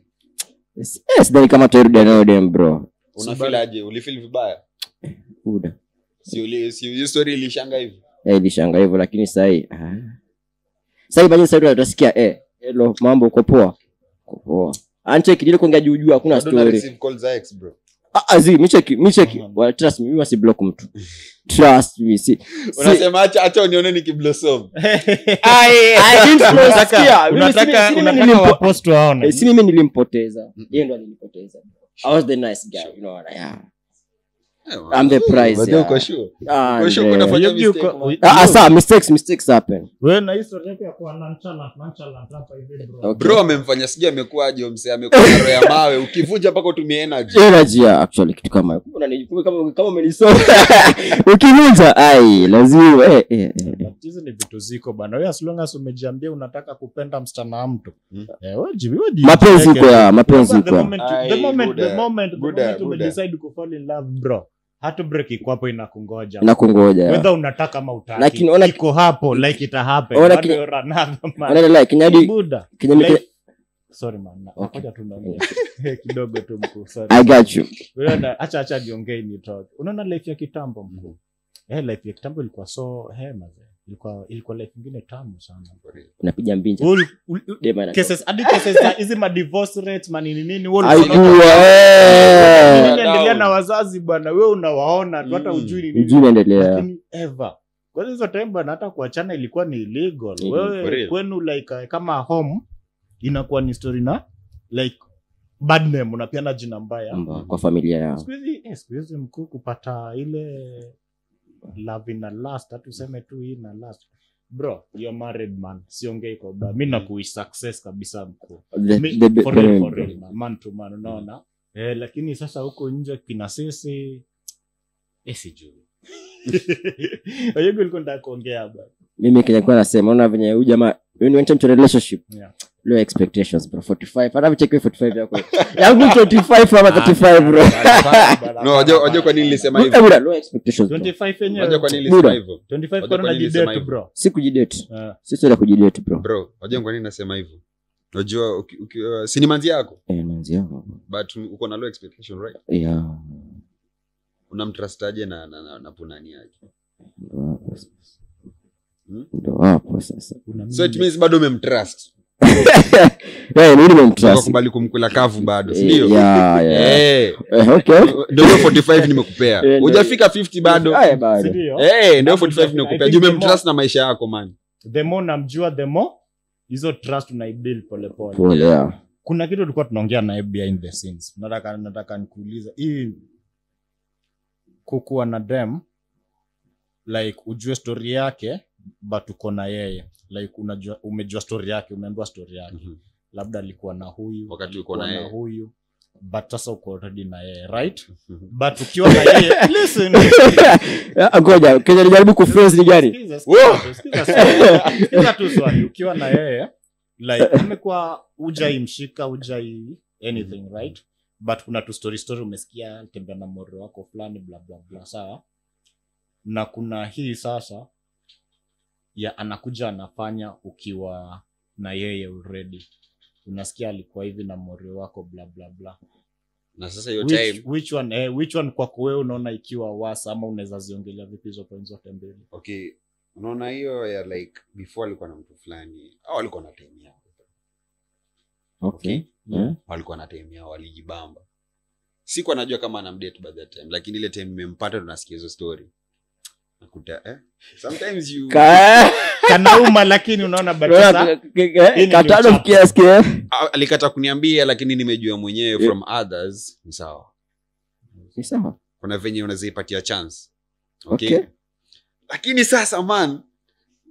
Yes, then kama turudi na dem bro. Unafeel aje? Ulifeel vibaya? Uda. Si story ilishanga hivi. Ilishanga hivyo lakini sasa bado sasa utasikia hello mambo uko poa. Anche kidile kuongea juu hakuna story. Don't receive calls za ex bro. Micheki. Well, trust me, mimi wasi block mtu. Trust me. Unasema acha unione nikiblossom. Unataka wa post waone. Si mimi nilimpoteza. Yeye ndo alinipoteza. I was the nice guy, you know what? Yeah. I'm the prize. But uko sure? Kuna fanya mistake. Mistakes happen. Wewe na history yako ya kuwa nonchalant hapa hivi bro. Bro amemfanya sija amekuaje msee amekuwa na roho ya mawe ukivunja mpaka utumie energy actually kitu kama hiyo. Unanikumbuka kama umenisoma. Ukivunja lazima hizo ni vitu ziko bana. Wewe as long as umejiambia unataka kupenda msichana wa mtu. Wewe mapenzi kwa. The moment you decide to fall in love bro. Heartbreak iko hapo inakungoja. Whether unataka ama utaki. Lakini iko hapo like it happen. Unaona kinyadi. Sorry man. Ngoja tu naongea. Kidogo tu mkuu. Sorry. I got you. Unaona acha niongee ni talk. Unaona life ya kitambo mkuu. Life ya kitambo ilikuwa so maze. Ilikuwa life nyingine tamu sana. Unapiga mbinja. Cases hizi ma divorce rates nini endelea na wazazi bwana wewe unawaona tu hata ujui nini endelea. Lakini ever kwa hizo time bwana hata kuachana ilikuwa ni illegal. Wewe kwenu like kama home inakuwa ni story na like bad name unapiana jina mbaya kwa familia yao. Siku hizi mkuu kupata ile love in a last tuseme tu hii na last bro you're married man siongei kwa baba mimi nakuish success kabisa mkuu for real man to man unaona lakini sasa huko nje kina sisi sijui Wewe ulikuwa unataka kuongea bwana. Mimi kilikuwa nasema unaona venye huyu jamaa when you enter into a relationship Yeah. low expectations bro 45 hata vicheki 45 yako yangu 25 ama 35 bro No, wajua kwa nini nilisema hivyo? Bro low expectations bro 25 yenyewe. Wajua kwa nini nilisema hivyo? 25 kwa nini unajidate bro? si kujidate sisi ndio kujidate bro Bro, wajua kwa nini nasema hivyo? Unajua si ni manzi yako manzi yako but uko na low expectation right? yeah Unamtrustaje na punani yake? ndo hapo sasa So it means bado umemtrust. mimi Unataka nimemtrust kubali kumkula kavu bado, si ndio? yeah okay Ndio 45 nimekupea. Hujafika 50 bado. haya bado Ndio 45 nimekupea. Juu umemtrust na maisha yako man. The more namjua the more hizo trust unaibuild pole. pole yeah Kuna kitu tulikuwa tunaongea naye behind the scenes. Nataka nikuuliza hii kukuwa na dem like ujue story yake but uko na yeye like umejua story yake, umeambiwa story yake. Labda alikuwa na huyu wakati uko na yeye huyu but sasa uko already na yeye right? But ukiwa na yeye listen ngoja Kenya nijaribu kufreeze ni gani sikiza tu swali. Ukiwa na yeye like umekuwa hujaimshika anything right, but kuna tu story umesikia tembea na moro wako fulani bla bla bla, sawa, na kuna hii sasa ya anakuja anafanya ukiwa na yeye already, unasikia alikuwa hivi na moro wako bla bla bla, na sasa hiyo time which one kwako wewe unaona ikiwa wasa, ama unaweza ziongelea vipi hizo points zote mbili? Okay, unaona hiyo ya like before alikuwa na mtu fulani au alikuwa na time yao. Okay. Walikuwa na time yao, walijibamba. Sikuwa najua kama anamdate by that time, lakini ile time nimempata tunasikia hizo story. Nakuta sometimes you kanauma, lakini unaona bado katano kiasi alikata kuniambia, lakini nimejua mwenyewe from others ni sawa. Ni sawa. Kuna venye unazipatia chance. Okay. Lakini sasa man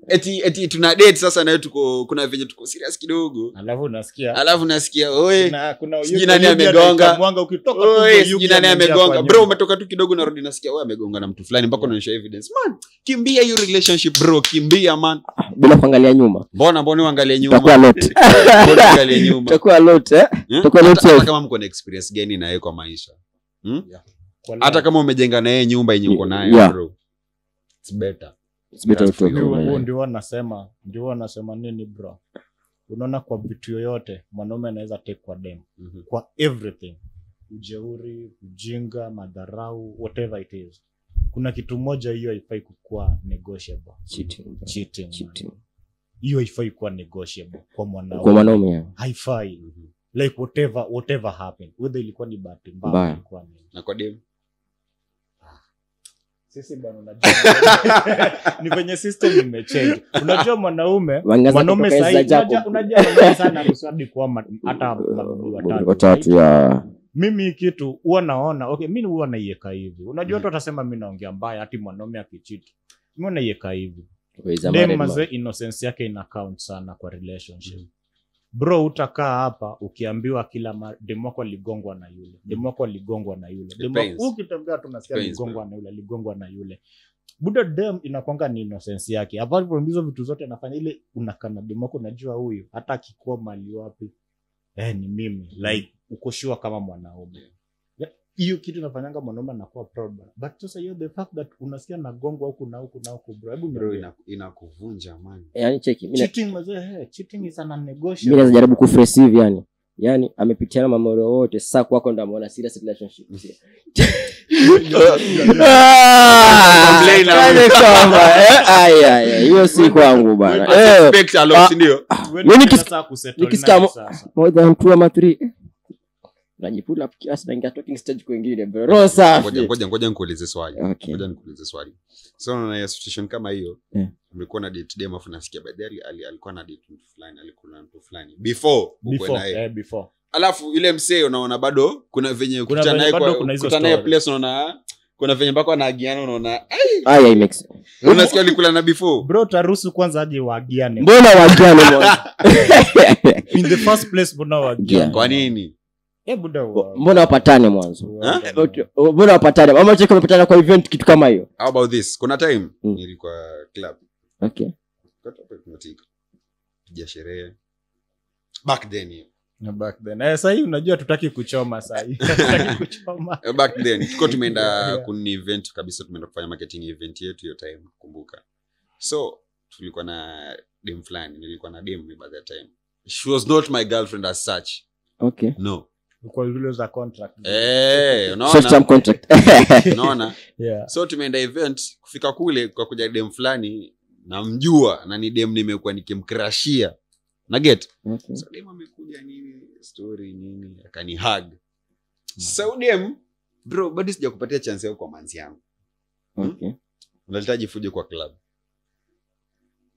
eti tuna date sasa na tuko kuna venye tuko serious kidogo. Alafu nasikia oe sijui nani amegonga. Mwanga ukitoka tu sijui nani amegonga. Bro umetoka tu kidogo narudi nasikia wewe amegonga na mtu fulani mpaka unaonyesha evidence. Man, kimbia hiyo relationship bro, kimbia man. Bila kuangalia nyuma. Mbona uangalie nyuma? Takuwa lot. Mbona uangalie nyuma? Takuwa lot Takuwa lot. Hata kama mko na experience gani na yeye kwa maisha. Hata kama umejenga na yeye nyumba yenye uko nayo bro. It's better. Ndio wanasema nini bro? Unaona kwa vitu yoyote mwanaume anaweza take kwa dem. Kwa everything. Ujeuri, ujinga, madharau, whatever it is. Kuna kitu moja hiyo haifai kuwa negotiable. Cheating. Hiyo haifai kuwa negotiable kwa mwanaume. Haifai. Like whatever happened. Whether ilikuwa ni bahati mbaya ilikuwa nini. Na kwa dem sisi bwana unajua ni kwenye system imechange. Unajua mwanaume sasa unajua sana kusudi kwa hata watatu ya mimi kitu huwa naona okay, mimi huwa naiweka hivi. Unajua watu watasema mimi naongea mbaya ati mwanaume akicheat. Mimi naiweka hivi. Dem maze innocence yake ina count sana kwa relationship. Bro utakaa hapa ukiambiwa kila dem wako aligongwa na yule. Dem wako aligongwa na yule. Dem wako ukitembea tunasikia aligongwa na yule, aligongwa na yule. Buda dem inakwanga ni innocence yake. Apart from hizo vitu zote anafanya ile unakana dem wako unajua huyu hata akikuwa mali wapi ni mimi. Like uko sure kama mwanaume. Hiyo kitu inafanyanga mwanaume anakuwa proud. But sasa hiyo the fact that unasikia nagongwa huku na huku bro. Hebu bro inakuvunja man. Yaani cheki cheating is an negotiation. Mimi najaribu kufresh hivi yani amepitiana mamoro wote sasa kwako ndo ameona serious relationship. Hiyo si kwangu bana. Expect a lot ndio. Nikisikia more than 2 ama 3 najipula kiasi na ingia talking stage kwingine bro. Rosa. Ngoja nikuulize swali. So unaona situation kama hiyo. Mlikuwa na date dem afu nasikia baadaye alikuwa na date mtu fulani, alikuwa na mtu fulani. Before. Alafu ile msee unaona bado kuna venye kukutana naye place unaona kuna venye mpaka anaagiana unaona ai makes unasikia alikula na before. Bro taruhusu kwanza aje waagiane. Mbona waagiane mwanzo? In the first place mbona waagiane? Kwa nini? buda mbona wapatane mwanzo mbona wapatane ama cheka wapatana kwa event kitu kama hiyo. How about this? Kuna time nilikuwa club. Okay. Katoka tunatika. Piga sherehe. Back then. Sasa hii unajua tutaki kuchoma sasa hii. Tutaki kuchoma. Back then tuko tumeenda kuni event kabisa, tumeenda kufanya marketing event yetu hiyo time kumbuka. So tulikuwa na dem fulani, nilikuwa na dem by that time. She was not my girlfriend as such. Okay. No. Kwa vile za contract. Unaona? Short term contract. Unaona? Yeah. So tumeenda event, kufika kule kwa kuja dem fulani namjua na ni dem nimekuwa nikimcrashia. Na get. Okay. So dem amekuja nini story nini akani hug. So dem bro bado sijakupatia chance yako kwa manzi yangu. Okay. Unalitaji fuje kwa club.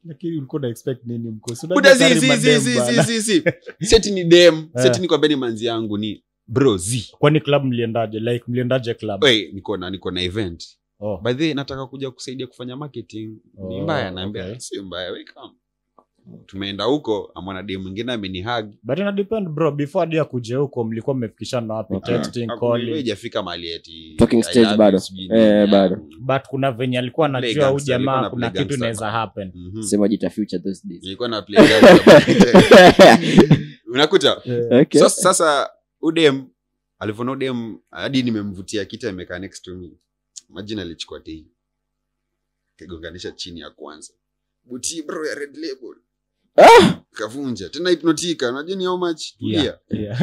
Lakini ulikuwa na expect nini mkosi? Buda si. Seti ni dem, seti ni kwambeni manzi yangu ni bro zi. Kwani club mliendaje? Like mliendaje club? Niko na event. By the way nataka kuja kusaidia kufanya marketing. Ni mbaya naambia okay. Si mbaya welcome. Tumeenda huko amona dem mwingine amenihug. But ina depend bro, before dia kuja huko mlikuwa mmefikishana wapi? Texting, calling. Haijafika mahali eti talking stage bado. Bado. But kuna venye alikuwa anajua huyu jamaa kuna kitu inaweza happen. Sema jita future those days. Nilikuwa na play unakuta. Okay. So sasa udem alivona udem hadi nimemvutia kita imekaa next to me. Majina alichukua tei. Kagonganisha chini ya kwanza. Buti bro ya Red Label. Kavunja. Tena Hypnotica. Unajua ni how much? Tulia. Yeah.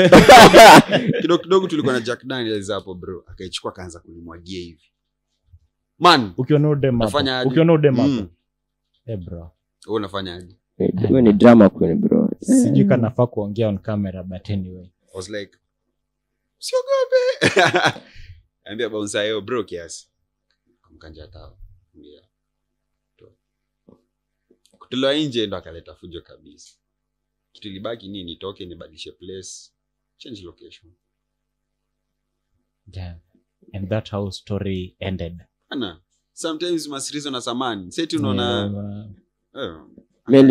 Kidogo tulikuwa na Jack Daniels hapo bro. Akaichukua kaanza kulimwagia hivi. Man, ukiona udem hapo. Bro. Wewe unafanyaje? Wewe ni drama queen bro. Sijui kana nafaa kuongea on camera but anyway. I was like, "Siogope." Ambia bouncer yo bro kiasi. Kumkanja tao. Yeah. Kutolewa nje ndo akaleta fujo kabisa. Kitu libaki nini nitoke nibadilishe place, change location. Yeah. And that how story ended. Sometimes masirizo na samani. Seti unaona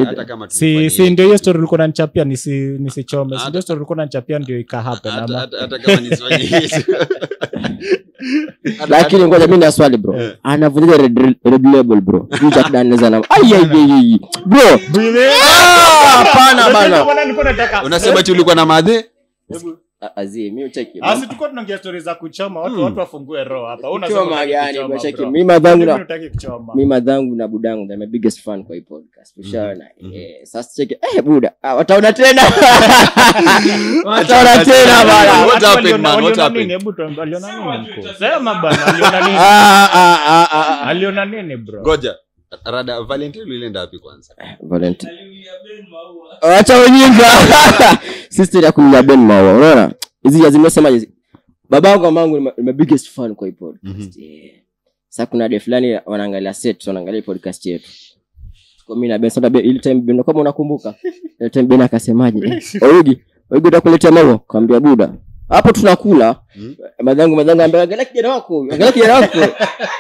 hata kama si ndio hiyo story ulikuwa unanichapia nisichome. Si ndio story ulikuwa unanichapia ndio ikahappen ama hata kama nisifanye hizo. Lakini ngoja mimi na swali bro. Anavulia red label bro. Jack Daniels ana. Ai. Bro. Hapana bana. Unasema eti ulikuwa na madhe? Azie mimi cheki. Tulikuwa tunaongea stories za kuchoma watu wafungue roho hapa. Unasema gani bro cheki. Mimi madhangu na budangu ndio my biggest fan kwa hii podcast. Ushaona. Sasa cheki. Buda. Wataona tena. Wataona tena bana. What happened man? What happened? Hebu aliona nini mko? Sema bana aliona nini? Aliona nini bro? Goja. Rada Valentine ulienda wapi kwanza? Valentine. Acha ujinga. Sister ya kulia Ben Maua. Unaona? Hizi yazimesema hizi. Babangu na mamangu ni my biggest fan kwa hii podcast. Sasa kuna day fulani wanaangalia set, wanaangalia podcast yetu. Kwa mimi na Ben sasa ile time Ben kama unakumbuka. Ile time Ben akasemaje? Oyugi utakuletea maua. Kaambia buda. Hapo tunakula. Madhangu ambaye angalia kijana wako.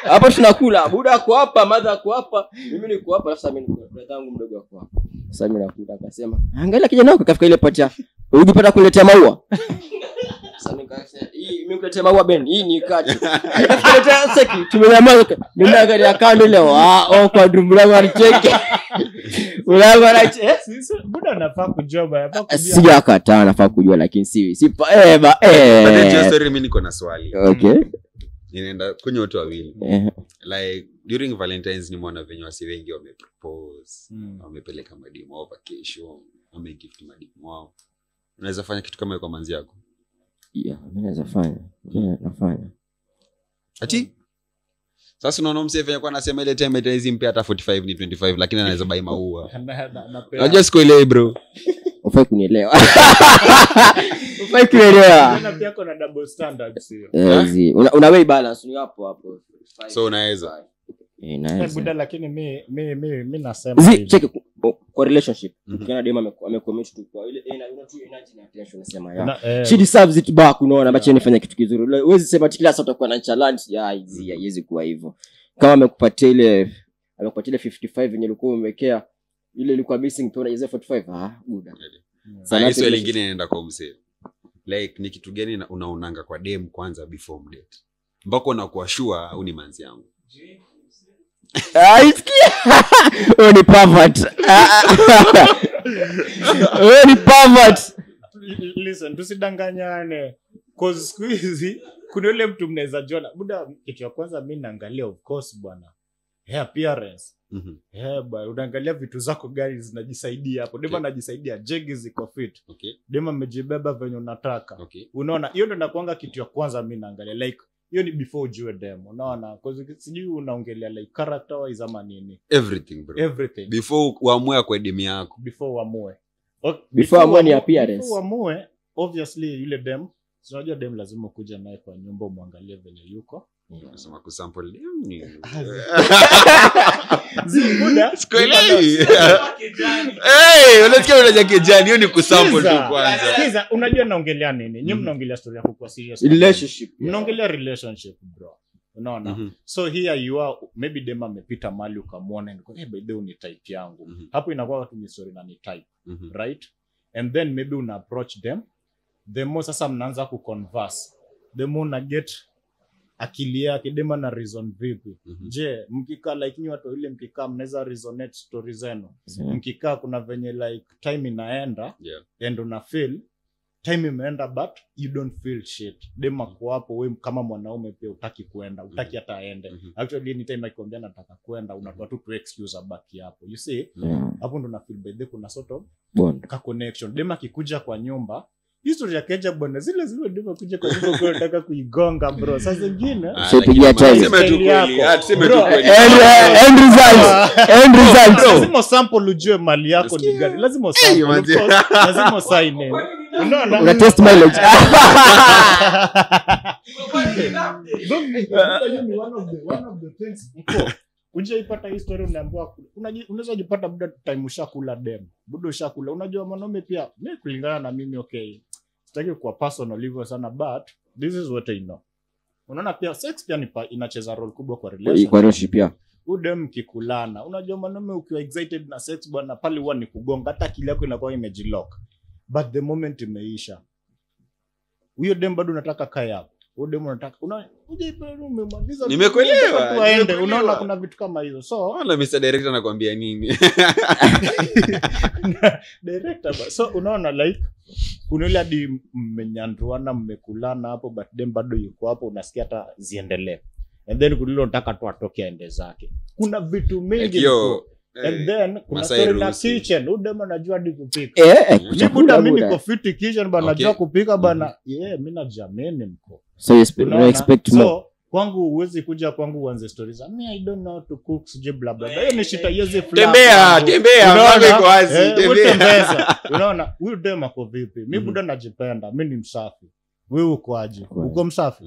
Hapo tunakula. Buda ako hapa, madha ako hapa. Mimi niko hapa alafu mimi niko madhangu mdogo wako hapa. Sasa mimi nakula akasema, "Angalia kijana wako kafika ile pacha. Ungepata kuletea maua." Sasa nikasema, "Hii mimi kuletea maua Ben, hii ni kati." Kuletea seki, tumenyamaza. Mimi naangalia kando leo. Kwa dumbulangu alicheke. Unaona anache? Buda anafaa kujua baya. Sijakataa nafaa kujua lakini si But story mimi niko na swali. Okay. Ninaenda kwenye watu wawili. Like during Valentine's nimeona venye wasi wengi wamepropose, wamepeleka madimu wao vacation, wamegift madimu wao. Unaweza fanya kitu kama hiyo kwa manzi yako? Yeah, mimi naweza fanya. Nafanya. Ati? Sasa unaona msee kwa anasema ile time hizi mpya hata 45 ni 25 lakini anaweza buy maua. Unajua siko ile bro. Ufai kunielewa. Ufai kunielewa. Na pia kuna double standards hiyo. Una weigh balance ni hapo. So unaweza. Inaweza. Buda lakini mimi nasema check kwa relationship. Ukiona dem amecommit tu kwa ile energy na attention nasema ya. She deserves it back unaona bacha nifanya kitu kizuri. Huwezi sema kila saa utakuwa na challenge haiwezi kuwa hivyo. Kama amekupatia ile 55 yenye ulikuwa umewekea ile ilikuwa missing tu unajeza 45 buda. Sasa hiyo lingine inaenda kwa msee. like ni kitu gani unaonanga kwa dem kwanza before mdate mbako unakuwa sure au ni manzi yangu? Wewe ni pervert. Wewe ni pervert. Listen, tusidanganyane. Cause siku hizi kuna yule mtu mnaweza jona. Muda kitu ya kwanza mimi naangalia of course bwana. Hair appearance. Bwana unaangalia vitu zako gari zinajisaidia hapo. Dema anajisaidia, jegi ziko fit. Dema amejibeba venye unataka. Unaona, hiyo ndio inakuanga kitu ya kwanza mimi naangalia like hiyo ni before ujue dem. Unaona, cause sijui unaongelea like character wise ama nini. Everything bro. Everything. Before uamue kwa dem yako. Before uamue. Before uamue ni appearance. Before uamue obviously yule dem, unajua dem lazima kuja naye kwa nyumba umwangalie vile yuko. Unasema kusample dem ni. Zimuda. Sikuelewi. Unasikia unaja kijani hiyo ni kusample tu kwanza. Sikiza, unajua naongelea nini? Nyinyi mnaongelea story yako kwa serious. Relationship. Mnaongelea relationship bro. Unaona? So here you are, maybe dem amepita mali ukamwona and go, by the way ni type yangu. Hapo inakuwa watu ni story na ni type. Right? And then maybe una approach them. The more sasa mnaanza kuconverse. The more una get akili yake dema na reason vipi. Je, mkikaa like ni watu ile mkikaa mnaweza resonate stories zenu. Mkikaa kuna venye like time inaenda and una feel time imeenda but you don't feel shit. Dema kwa hapo wewe kama mwanaume pia utaki kuenda, utaki hata aende. Actually any time akikwambia nataka kuenda unatoa tu to excuse abaki hapo. You see? Hapo ndo na feel by the kuna sort of bond ka connection. Dema kikuja kwa nyumba history ya keja bwana zile dema kuja kwa nyumba kwa nataka kuigonga bro. Sasa zingine sipigia time. Sema tu kweli. Tuseme tu kweli. End result. Lazima sample ujue mali yako ni gani. Lazima sample. Lazima sign in. Unaona? Una test mileage. One of the things unaipata history unaambiwa unaweza jipata muda time ushakula dem. Budo ushakula. Unajua mwanaume pia mimi kulingana na mimi okay. Sitaki kuwa personal hivyo sana but this is what I know. Unaona pia sex pia inacheza role kubwa kwa relationship. Kwa relationship pia. Udem kikulana. Unajua mwanaume ukiwa excited na sex bwana pale huwa ni kugonga hata akili yako inakuwa imejilock. But the moment imeisha. Huyo dem bado unataka kaya hapo. Huyo dem unataka uje umemaliza. Nimekuelewa. Unaona kuna vitu kama hizo. So wala Mr. Director anakuambia nini? Director so unaona like kuna ile hadi mmenyanduana mmekulana hapo but dem bado yuko hapo unasikia hata ziendelee. And then kulilo nataka tu atoke aende zake. Kuna vitu mingi and then kuna story na kitchen. Udema najua hadi kupika. Kuchakula mimi niko fit kitchen bana najua kupika bana. Mimi na jameni mko. So you expect more. So kwangu uwezi kuja kwangu uanze stories. I don't know how to cook sije bla bla. Hiyo ni shita yeze flavor. Tembea mambo kwa wazi. Tembea. Unaona huyu dema kwa vipi? Mimi buda najipenda. Mimi ni msafi. Wewe uko aje? Uko msafi?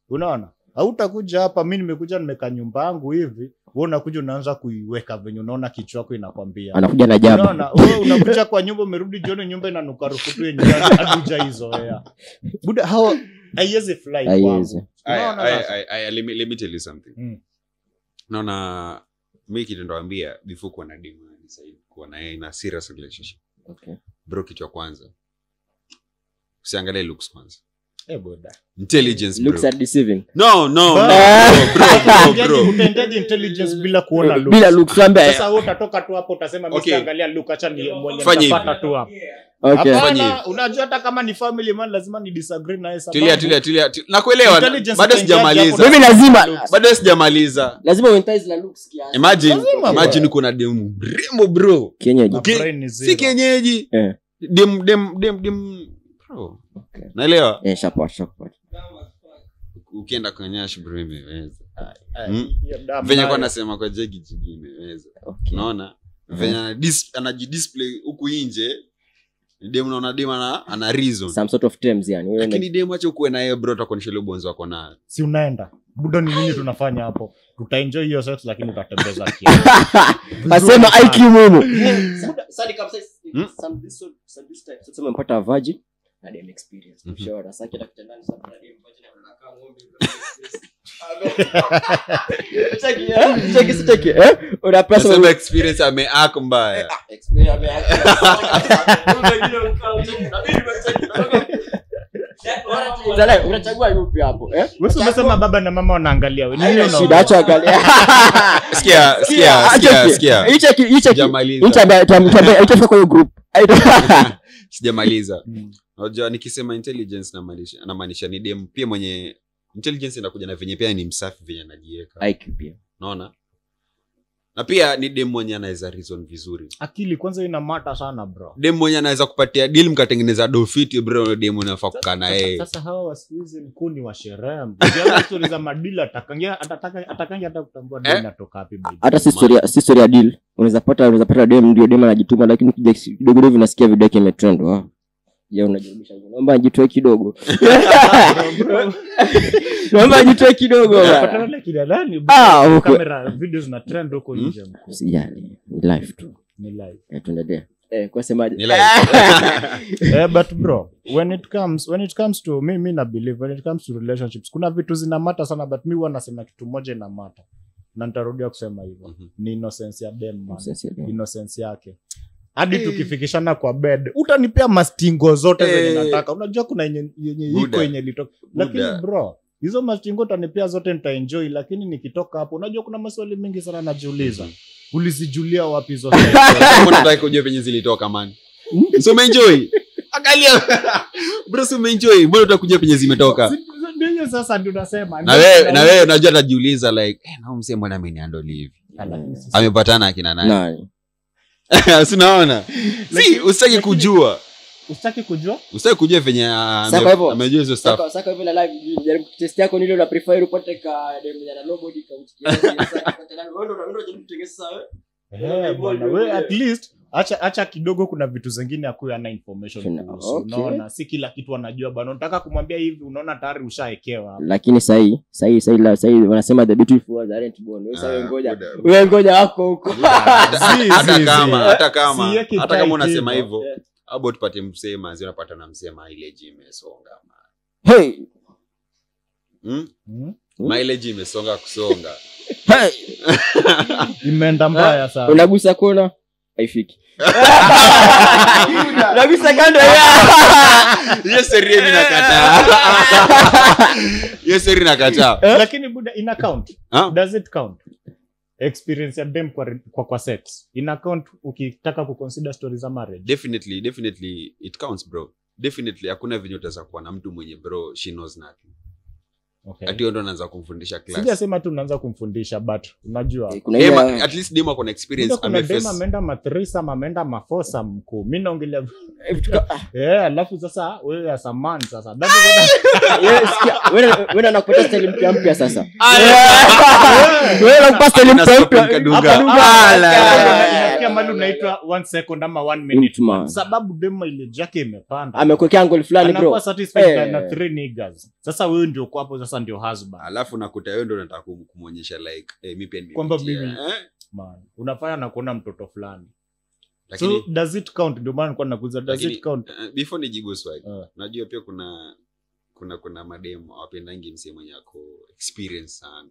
Unaona? Hautakuja hapa mimi nimekuja nimeka nyumba yangu hivi. Wewe unakuja unaanza kuiweka venye unaona kichwa chako inakwambia. Anakuja na jaba. Unaona wewe unakuja kwa nyumba umerudi jioni nyumba inanuka harufu tu yenyewe hadi hizoea. Buda how haiwezi fly kwangu. Let me tell you something. Naona mimi kitu ndoambia before kuwa na demu decide kuwa na yeye na serious relationship. Okay. Bro kitu ya kwanza. Usiangalie looks kwanza. Boda. Intelligence bro. Looks are deceiving. No. Bro. Utaendaje intelligence bila kuona looks? Bila looks ambia. Sasa wewe utatoka tu hapo utasema mimi siangalia look acha ni mwenye nitapata tu hapo. Okay. Hapana, unajua hata kama ni family man lazima ni disagree na yeye sababu. Tulia. Nakuelewa. Bado sijamaliza. Mimi lazima. Bado sijamaliza. Lazima uentice na looks kiasi. Imagine uko na demu mrembo bro. Kienyeji. Si kienyeji. Dem bro. Okay. Naelewa? Shapwa. Ukienda kuonyesha bro imeweza. Venye kwa nasema kwa jegi jigi imeweza. Unaona? Venye anajidisplay huku nje. Dem unaona dem ana reason. Some sort of terms yani. Lakini dem acha ukuwe na yeye bro utakuonyesha ile bonzo wako nayo. Si unaenda. Buda ni nini tunafanya hapo? Tutaenjoy hiyo sex lakini utatembeza kiasi. Asema IQ mumu. Sadi kabisa some this type. Sasa umepata virgin na dem experience. Sure, sasa kila kitandani sasa na dem virgin anakaa ng'ombe. Cheki. Una personal experience ameact mbaya. Sasa unachagua yupi hapo Wewe umesema baba na mama wanaangalia wewe. Nini unaona? shida acha angalia Sikia. hicho Sijamaliza. itafika kwa hiyo group Sijamaliza. Unajua nikisema intelligence namaanisha ni dem pia mwenye intelligence inakuja na venye pia ni msafi venye anajiweka. IQ pia Unaona? Na pia ni dem mwenye anaweza reason vizuri. Akili kwanza ina mata sana bro. Dem mwenye anaweza kupatia deal mkatengeneza dofiti bro, dem unafaa kukaa na yeye. Sasa hawa wasikizi mkuu ni wa sherehe. Ndio stories za madila atakangia hata kutambua deal inatoka wapi by. hata si story ya deal unaweza pata dem ndio dem anajituma lakini kidogo hivi nasikia video yake imetrend ya unajirudisha naomba ajitoe kidogo naomba ajitoe kidogo Patana na kila nani kamera videos na trend huko nje mkuu. Sijali ni live tu Ni live. tuendelee kwa semaje Ni like. But bro, when it comes to me na believe when it comes to relationships kuna vitu zina mata sana but mi huwa nasema kitu moja ina mata. Na nitarudia kusema hivyo. Ni innocence ya dem man. Innocence yake. Hadi tukifikishana kwa bed utanipea mastingo zote zenye nataka. Unajua kuna yenye iko yenye litoka. Lakini bro, hizo mastingo utanipea zote nitaenjoy lakini nikitoka hapo unajua kuna maswali mengi sana najiuliza. Ulizijulia wapi hizo Kama unataka kujua penye zilitoka man. So umeenjoy. Angalia. Bro, so umeenjoy. Mbona utakujua penye zimetoka? Ndio sasa ndio nasema. Na wewe unajua utajiuliza like, na msee mbona amenihandle hivi? Amepatana akina nani? Unaona? Si usitaki kujua. Usitaki kujua venye amejua hizo stuff. Sasa hivi na live jaribu test yako nilo na prefer upate ka dem ya nobody count kiasi sasa wewe ndio unajaribu kutengeneza bwana wewe at least acha kidogo kuna vitu zingine akuwa na information kuhusu. Unaona si kila kitu anajua bwana unataka kumwambia hivi unaona tayari ushaekewa. Lakini sahi wanasema the beautiful ones aren't born. Wewe ngoja wako huko. Hata kama unasema hivyo abo tupate msema unapata na msema mileage imesonga man. Hey. Mileage imesonga kusonga. Hey. Imeenda mbaya sana. Unagusa kona haifiki. Unagusa kando ya. Yes seri nakataa. Lakini buda ina count. Does it count? Experience ya dem kwa sex in account ukitaka kuconsider stories za marriage. Definitely it counts bro. Definitely hakuna vinyo utaweza kuwa na mtu mwenye bro she knows nothing. Okay. Ati ndo anaanza kumfundisha class. Sijasema tu unaanza kumfundisha but unajua at least demo kuna experience ameface. Demo ameenda matrisa ameenda mafosa mkuu. Mimi naongelea alafu sasa wewe as a man sasa. Wewe unakupata style mpya sasa. Wewe unakupata style mpya. Inafikia mahali unaitwa 1 second ama 1 minute man. Sababu demo ile jake imepanda. Amekuwekea angle fulani bro. Anakuwa satisfied na 3 niggas. Sasa wewe ndio uko hapo sasa ndio husband. Alafu nakuta wewe ndio unataka kumuonyesha like mimi pia ni kwamba mimi man unafanya na kuona mtoto fulani. Lakini so does it count? Ndio maana nilikuwa nakuuliza does it count? Before nijibu swali. Najua pia kuna mademo wapendangi msee mwenye ako experience sana.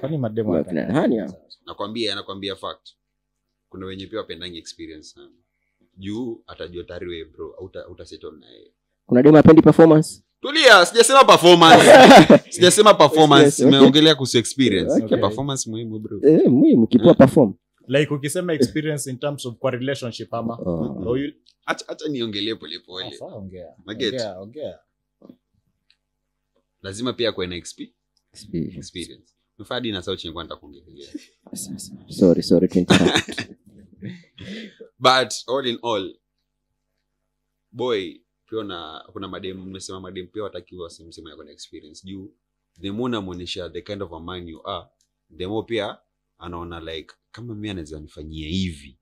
Kwani mademo nani? Nakwambia fact. Kuna wenye pia wapendangi experience sana. Juu atajua tayari wewe bro uta-settle na yeye. Kuna demo apendi performance? Tulia, sijasema performance. Nimeongelea kuhusu experience. Okay. Performance muhimu bro. Muhimu kipoa perform. Like ukisema experience in terms of kwa relationship ama acha niongelee polepole. Sawa ongea. Ongea. Lazima pia kwa na experience. Mfadi na sauti nyingine nitakuongelea. Sorry to interrupt. But all in all boy pia kuna madem nimesema madem pia watakiwa simsema yako na experience juu the more unamuonesha the kind of a man you are the more pia anaona like kama mimi anaweza nifanyia hivi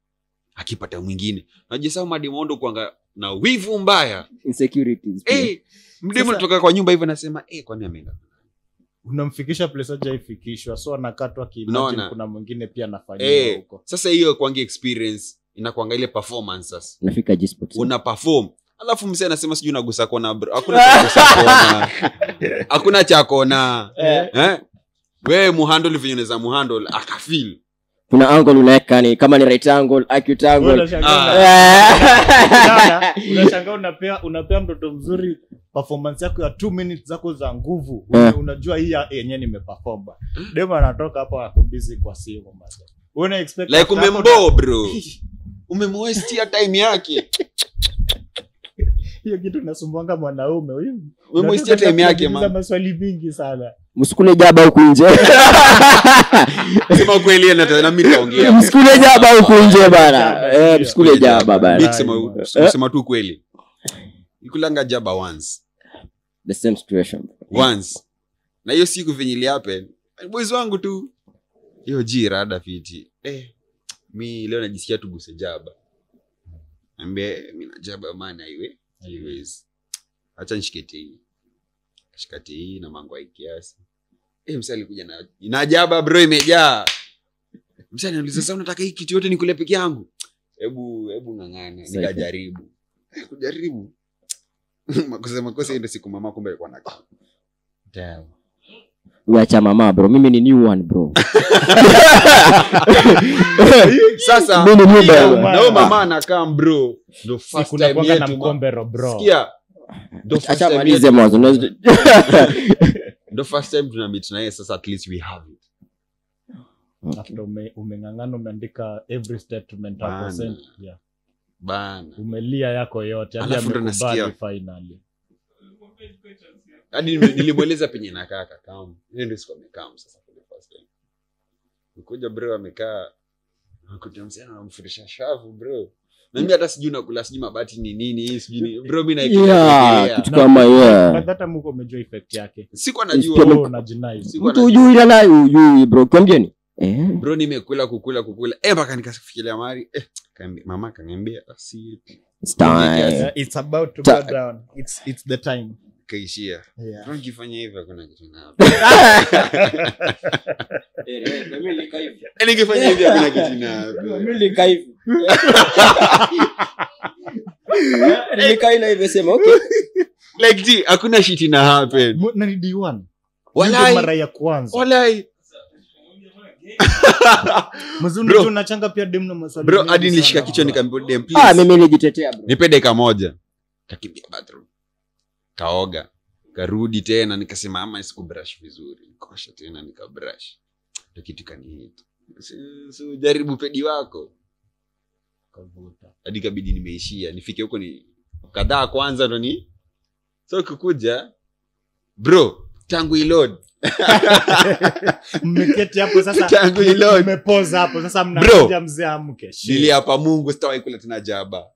akipata mwingine unajua sawa madem ndo kuanga na wivu mbaya insecurities mdemu kutoka kwa nyumba hivyo anasema kwani ameenda unamfikisha place aje ifikishwa so anakatwa kiimagine kuna mwingine pia anafanyia huko sasa hiyo kwangi experience inakuanga ile performance sasa unafika G-spot una perform alafu msee anasema sijui unagusa kona bro hakuna cha kona wewe muhandle vinyo za muhandle akafeel kuna angle unaweka ni kama ni right angle, acute angle. Unashangaa unapea mtoto mzuri performance yako ya 2 minutes zako za nguvu. Unajua hii yenyewe nimeperform. Demo anatoka hapo ako busy kwa simu master. Una expect like umembo bro. Umemwestia time yake. Hiyo kitu nasumbuanga mwanaume huyu. Umemwestia time yake man. Maswali mingi sana. Msikule jaba huko nje. Sema kweli na mimi nitaongea. Msikule jaba huko nje bana. Msikule jaba bana. Sema tu kweli. Nikulanga jaba once. The same situation. Once. Na hiyo siku venye happen. Boys wangu tu. Hiyo jirada fiti. Mi leo najisikia tu guse jaba. Ambe mimi na jaba maana hiwe. Anyways. Acha nishikete hii. Shikate hii na mango kiasi. Msali kuja na jaba bro imejaa. Msali anauliza sasa unataka hii kitu yote nikule peke yangu? Hebu ngangana nikajaribu. Kujaribu. Makosa ndio siku mama kumbe alikuwa na. Damn. Uacha mama bro, mimi ni new one bro. Sasa ndio mama anakaa bro. Ndio first time yetu na mkombero bro. Sikia. Acha malize mwanzo. The first time tuna meet na yeye sasa at least we have it. After umengangana umeandika every statement hapo send. Yeah. Bana. Umelia yako yote hadi amekubali finally. Hadi nilimweleza penye nakaa kama. Yeye ndio sikuwa amekaa sasa for the first time. Nikuja bro amekaa akutamsiana anamfurisha shavu bro. Na mimi hata sijui nakula sijui mabati ni nini sijui bro mimi naikea kitu kama hiyo. Hata mko umejua effect yake. Sikuwa najua unajinai. Mtu hujui la nayo hujui bro kwambieni. Bro nimekula kukula mpaka nikafikiria mari mama kaniambia asi it's time. It's about to go down. It's the time. Kaishia. Bro nikifanya hivyo kuna kitu na hapa. Mimi nika hivi. Nikifanya hivyo kuna kitu na hapa. Mimi nika hivi. Nikaina hivi sema okay. Like hakuna shit ina happen. Na ni D1. Walai mara ya kwanza. Walai. Mzungu tu unachanga pia dem na maswali. Bro hadi nilishika kichwa nikamwambia dem please. Mimi nilijitetea bro. Nipe dakika moja. Kakimbia bathroom. Kaoga. Karudi tena nikasema ama sikubrush vizuri. Nikosha tena nikabrush. Ndio kitu kanihit. So jaribu pedi wako. Kavuta. Hadi kabidi nimeishia. Nifike huko ni kadhaa kwanza ndo ni. So kukuja bro tangu iload. Mmeketi hapo sasa. Tangu iload. Mmepoza hapo sasa mnakuja mzee amke. Dili hapa Mungu sitawahi kula tena jaba.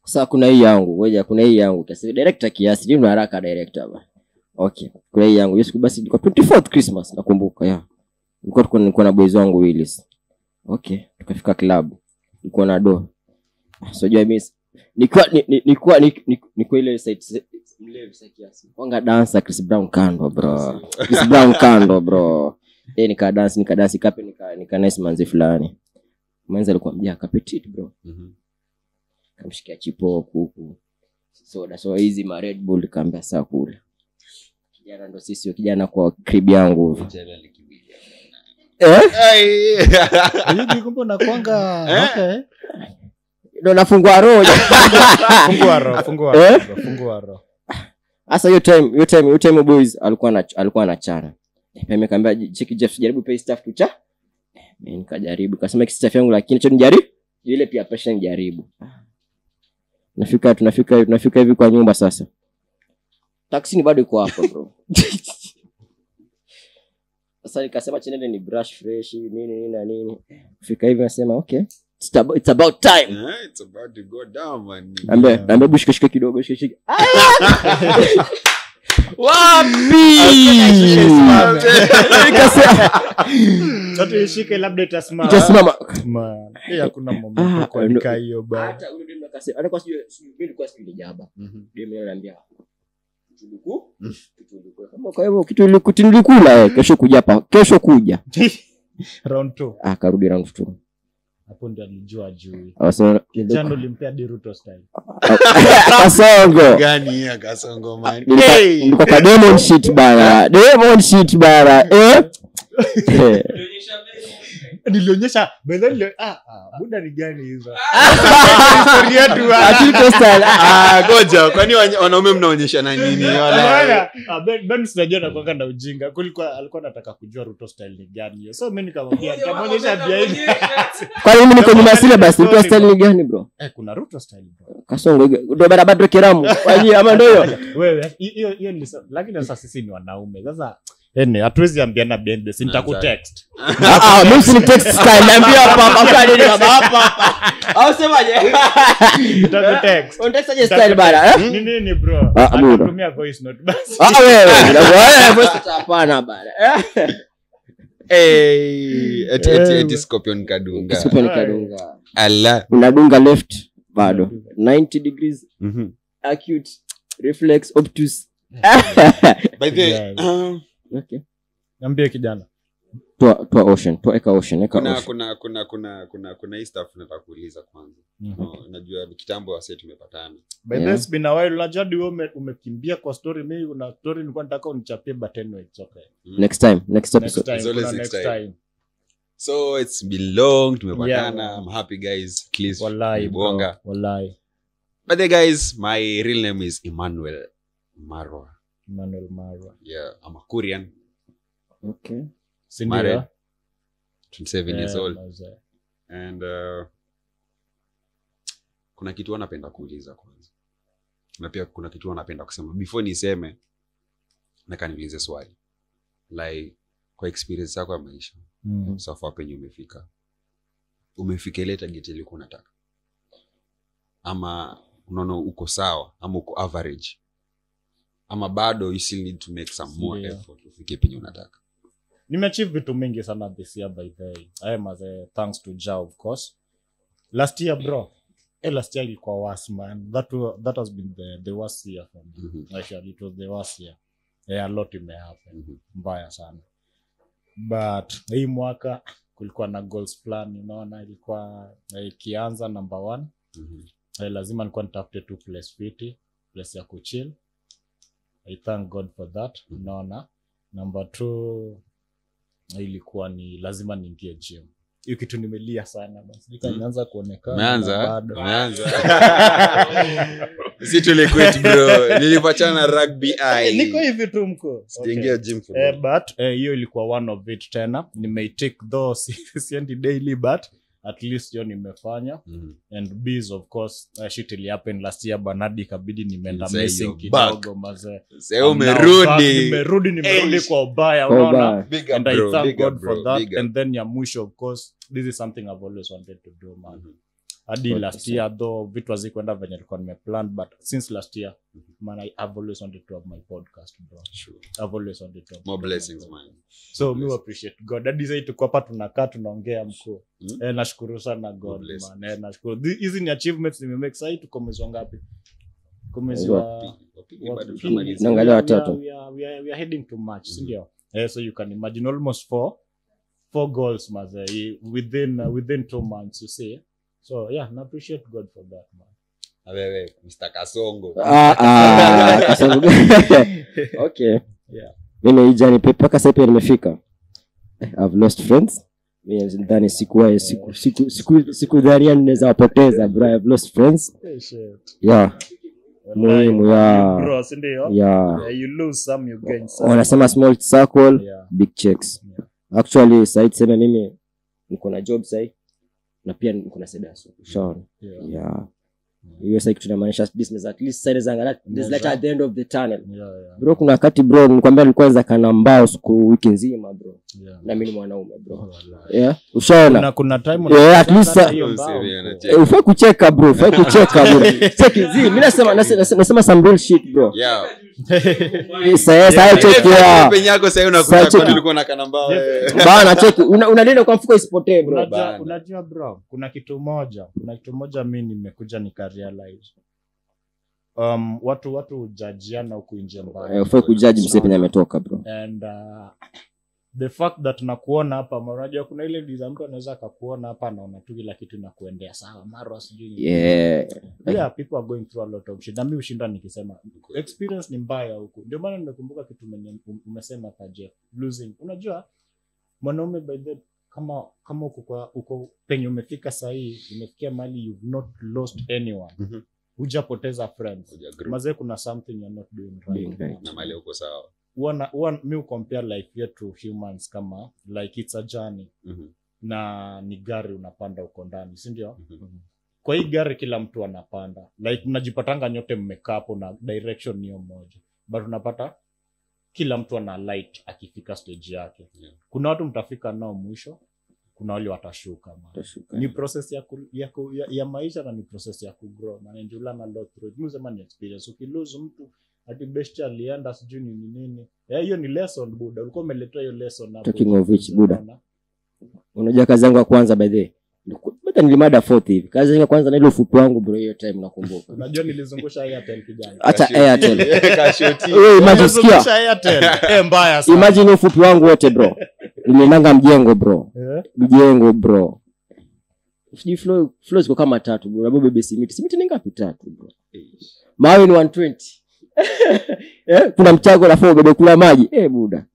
Sasa kuna hii yangu, ngoja kuna hii yangu. Kiasi director kiasi, ndio haraka director ba. Okay. Kuna hii yangu. Yesu basi kwa 24th Christmas nakumbuka nilikuwa na boys wangu Willis. Okay, tukafika club. Nilikuwa na do. So jua mimi nilikuwa ile site kiasi. Wanga dancer Chris Brown kando bro. Chris Brown kando bro. Nika dance kape nika nice manzi fulani. Manzi alikuwa mjaka kapetit bro. Kamshikia chipo kuku. Soda so hizi ma Red Bull kaambia saa kula. Kijana ndo sisi kijana kwa crib yangu. Hivi kumbe na kwanga okay. Ndo nafungua roho. Fungua roho. Asa hiyo time boys alikuwa anachana. Pia nikamwambia cheki Jeff jaribu pay staff tucha. Mimi nikajaribu kasema staff yangu lakini cho nijaribu. Ile pia passion jaribu. Tunafika hivi kwa nyumba sasa. Taxi ni bado iko hapo bro. Sasa nikasema chenende ni brush fresh nini. Fika hivi nasema okay. It's about time. Yeah, it's about to go down man. Ambe bushika kidogo shika. Wapi? Nikasema Toto ishike labda itasimama. Itasimama. Man, hakuna mambo kwa nika hiyo bana. Hata ule ndio akasema, hata kwa sio mimi kwa sio jaba. Ndio mimi ananiambia. Tuduku. Kwa hivyo kitu nilikula kesho kuja hapa. Kesho kuja. Round 2. Akarudi round 2. Hapo ndio alijua juu. Awasema kijana limpea Diruto style. Kasongo. Gani ya kasongo man. Nilikuwa kwa Diamond shit bara. nilionyesha bedhani muda ni gani hizo historia tu atuto style goja kwani wanaume mnaonyesha na nini wala Ben sijajua na kwanga na ujinga alikuwa anataka kujua Ruto style ni gani hiyo so mimi nikamwambia nitamuonyesha behind kwa nini niko nyuma sile basi Ruto style ni gani bro kuna Ruto style bro Kasongo ndio barabara Kiramu kwani ama ndio wewe hiyo ni lakini sasa sisi ni wanaume sasa hatuwezi ambiana behind the scene nitakutext mimi si text style niambia hapa kwa nini hapa au semaje nitakutext unataka style bana nini bro anatumia voice note basi wewe voice hapana bana eti Scorpion kadunga ala unadunga left bado 90 degrees acute reflex obtuse by the okay niambie kijana toa ocean eka ocean kuna hii stuff nataka kuuliza kwanza unajua kitambo wase tumepatana by this been a while unajua wewe umekimbia kwa story mimi kuna story nilikuwa nataka unichapie but anyway it's okay next episode next time so it's been long tumepatana I'm happy guys at least wallahi but the guys my real name is Emmanuel Marwa yeah I'm a Korean okay married 27 years old and kuna kitu napenda kuuliza kwanza na pia kuna kitu napenda kusema before niseme nataka niulize swali like kwa experience yako ya maisha so far penye umefika ile target ile unataka ama unaona uko sawa ama uko average ama bado you still need to make some more effort ufike penye unataka nimeachieve vitu mingi sana this year by the way I am thanks to Jah of course last year bro last year ilikuwa worse man that has been the worst year for me actually it was the worst year a lot imehappen mbaya sana but hii mwaka kulikuwa na goals plan unaona ilikuwa ikianza number 1 lazima nilikuwa nitafute tu place ya kuchill I thank God for that unaona number 2 ilikuwa ni lazima niingie gym hiyo kitu nimelia sana basi nikaanza kuonekana umeanza si tuliquit bro nilipachana rugby niko hivi tu mko sijaingia gym for but hiyo ilikuwa one of it tena nimeitake those siendi daily but at least hiyo nimefanya and biz of course shit ili happen last year banadi kabidi nimeenda missing kidogo maze sasa nimerudi kwa ubaya unaona and I thank God for that and then ya mwisho of course this is something I've always wanted to do man hadi last year though vitu hazikwenda venye nilikuwa nimeplan but since last year man I've always wanted to have my podcast bro sure I've always wanted to have more blessings man so me appreciate God hadi sasa tuko hapa tunakaa tunaongea mkuu nashukuru sana God man nashukuru hizi ni achievements nimemake sasa tuko mwezi wangapi mwezi wa naangalia watoto we are heading to March ndio so you can imagine almost four goals maze within 2 months you see so yeah I appreciate God for that man wewe Mr. Kasongo Kasongo okay yeah mimi ijani mpaka sasa pia nimefika I've lost friends mimi ndani siku dharia ninaweza wapoteza bro I've lost friends yeah muhimu ya bro ndio you lose some you gain some wanasema small circle big checks actually side sema mimi niko na job sasa na pia niko na sedaso ushaona yeah hiyo sasa tunamaanisha business at least side zanga there's like at the end of the tunnel bro kuna wakati bro nikwambia nilikuwa za kana mbao siku wiki nzima bro na mimi ni mwanaume bro ushaona kuna time at least ufai kucheka bro ufai kucheka bro check hizi mimi nasema some real shit bro sasa check ya penye yako sasa unakuta ulikuwa na kana mbao bana check unalinda kwa mfuko isipotee bro unajua bro kuna kitu moja mimi nimekuja nikarealize watu jajiana huku nje mbaya ufai kujudge mse penye ametoka bro and the fact that nakuona hapa unajua kuna ile ndiza mtu anaweza akakuona hapa anaona tu kila kitu inakuendea sawa mara sijui people are going through a lot of shit na mimi ushinda nikisema experience ni mbaya huku ndio maana nimekumbuka kitu umesema hapa Jeff losing unajua mwanaume by the kama uko penye umefika sahii, umefikia mahali you've not lost anyone, hujapoteza friends, mazee kuna something you're not doing right. Na mali uko sawa. Mi compare life yetu humans kama like it's a journey. Na ni gari unapanda uko ndani, si ndio? Kwa hii gari kila mtu anapanda, like mnajipatanga nyote mmekaa hapo na direction niyo moja, but unapata kila mtu ana light akifika stage yake. Kuna watu mtafika nao mwisho, kuna wale watashuka. Ni process ya maisha, na ni process ya kugrow, na njula na lot through. Mzema ni experience. Ukilose mtu ati best alienda sijui ni nini, hiyo ni lesson buda, ulikuwa umeletea hiyo lesson hapo. Talking of which buda, unajua kazi yangu ya kwanza by the way, bado nilimada 4th hivi. Kazi yangu ya kwanza na ile ufupi wangu bro, hiyo time nakumbuka. Unajua nilizungusha Airtel kijana. Acha Airtel. Kashoti. Wewe imagine sikia. Airtel. Mbaya sana. Imagine ufupi wangu wote bro. Nimeendanga mjengo bro. Mjengo bro. Sijui flow ziko kama 3 bro. Baba bebe simiti ni ngapi 3 bro? Mawe ni 120. Kuna mchago na fo bebe kula maji. Buda.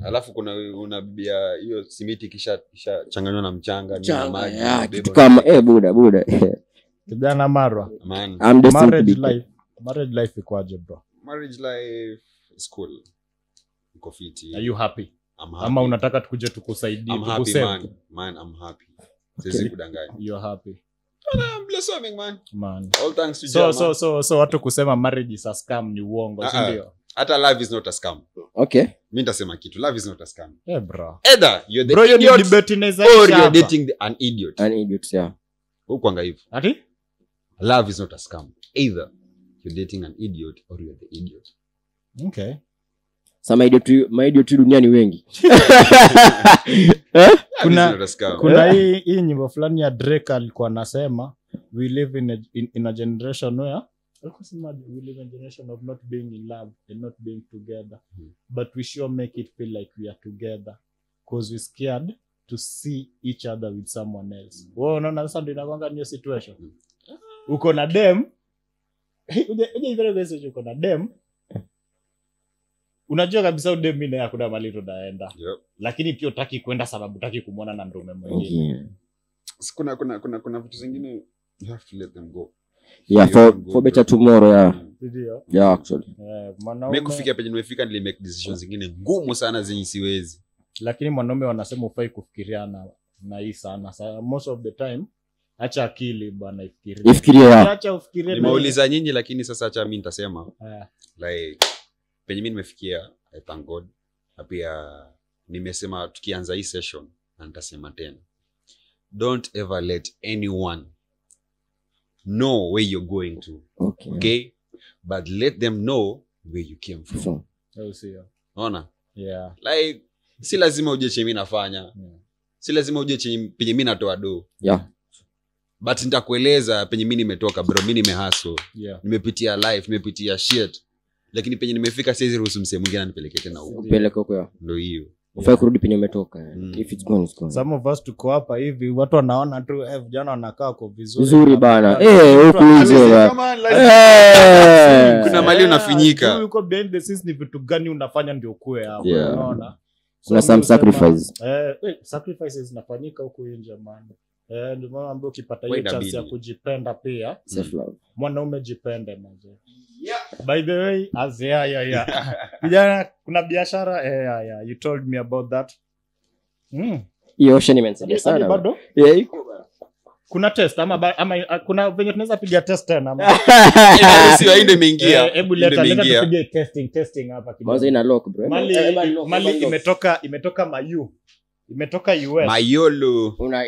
Alafu kuna unabia hiyo simiti kisha changanywa na mchanga na maji. Kitu kama buda. Kijana Marwa. Man. Marriage life ikoaje bro? Marriage life is cool. Iko fiti. Are you happy? I'm happy. Ama unataka tukuje tukusaidie tukuseme? Man, I'm happy. Sisi kudanganya. You're happy. I'm blossoming man. All thanks to God. So watu kusema marriage is a scam ni uongo, si ndio? Hata love is not a scam. Okay. Mimi nitasema kitu, love is not a scam. Bro. Either you're the idiot or you're dating an idiot. An idiot, yeah. Huko hivyo. Ati? Love is not a scam. Either you're dating an idiot or you're the idiot. Okay. Sama idiot dunia ni wengi. Kuna hii nyimbo fulani ya Drake alikuwa anasema we live in a generation where we live in a generation of not being in love and not being together, but we sure make it feel like we are together because we're scared to see each other with someone else. Unaona sasa ndio inakuanga hiyo situation. Uko na dem, uko na dem, unajua kabisa dem mimi na kuna mali tunaenda. Lakini pia utaki kwenda sababu utaki kumuona na ndume mwingine. Kuna vitu zingine you have to let them go. Yeah, for better tomorrow, yeah. Yeah, actually. Mimi kufikia penye nimefika nili make decisions zingine ngumu sana zenye siwezi. Lakini mwanaume wanasema ufai kufikiria na hii sana. Most of the time acha akili bwana ifikirie. Acha ufikirie. Nimeuliza nyinyi lakini sasa acha mimi nitasema. Like penye mimi nimefikia, I thank God. Na pia nimesema tukianza hii session na nitasema tena. Don't ever let anyone know where you're going to. Okay? But let them know where you came from. Unaona? Yeah. Like si lazima uje chenye mimi nafanya. Si lazima uje chenye penye mimi natoa do. Yeah. But nitakueleza penye mimi nimetoka bro, mimi nimehustle. Yeah. Nimepitia life, nimepitia shit. Lakini penye nimefika siwezi ruhusu msee mwingine anipeleke tena huko. Upeleke huko ya. Ndio hiyo. Ufai kurudi penye umetoka. If it's gone, it's gone. Some of us tuko hapa hivi watu wanaona tu vijana wanakaa kwa vizuri. Vizuri bana. Huko nje bana. Kuna mali unafinyika. Huko behind the scenes ni vitu gani unafanya ndio ukue hapo, unaona? Kuna some sacrifices. Sacrifices zinafanyika huko nje man. Ndio maana ambapo ukipata hiyo chance ya kujipenda pia, self love. Mwanaume jipende manze. Yeah. By the way, vijana kuna biashara you told me about that. Hiyo ocean imensaidia sana. Bado? Yeah, iko bana. Kuna test ama kuna venye tunaweza piga test tena. Sio aende imeingia. Hebu leta tupige testing hapa kidogo. Mwanzo ina lock bro. Mali imetoka Mayu. Imetoka US. Mayolo. Una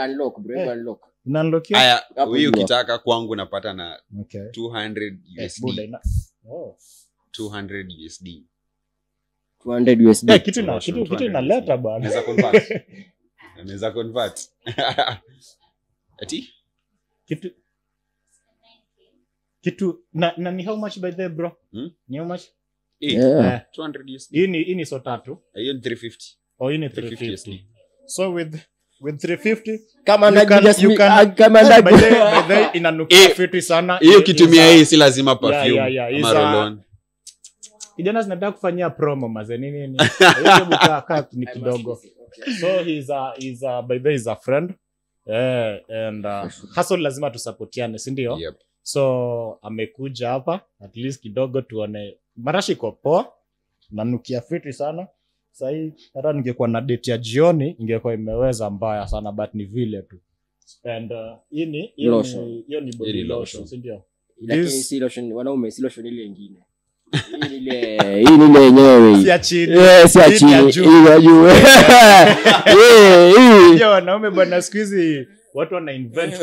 unlock bro, unlock. Unlock. Haya, wewe ukitaka kwangu napata na 200 USD. 200 USD. 200 USD. Kitu inaleta bwana. Naweza convert. Ati? Kitu na ni how much by the bro? Ni how much? 200 USD. Hii ni so tatu. Hiyo ni 350. Oh, hii ni 350. So with 350 kama inanukia fiti sana. Hiyo kitumia hii si lazima perfume ama roll-on. Kijana zinataka kufanyia promo maze nini. Hiyo buka ni kidogo. So he's a by the way is a friend. And hustle lazima tusapotiane, si ndio? Yep. So amekuja hapa at least kidogo tuone marashi iko poa. Nanukia fiti sana. Sasa hata ningekuwa na date ya jioni ingekuwa imeweza mbaya sana, but ni vile tu. And hiyo ni body lotion, si ndio? Lakini si lotion wanaume, si lotion ile nyingine. Hii ile yenyewe. Si ya chini. Si ya chini. Hii ya juu. Hiyo wanaume bwana siku hizi watu wana invent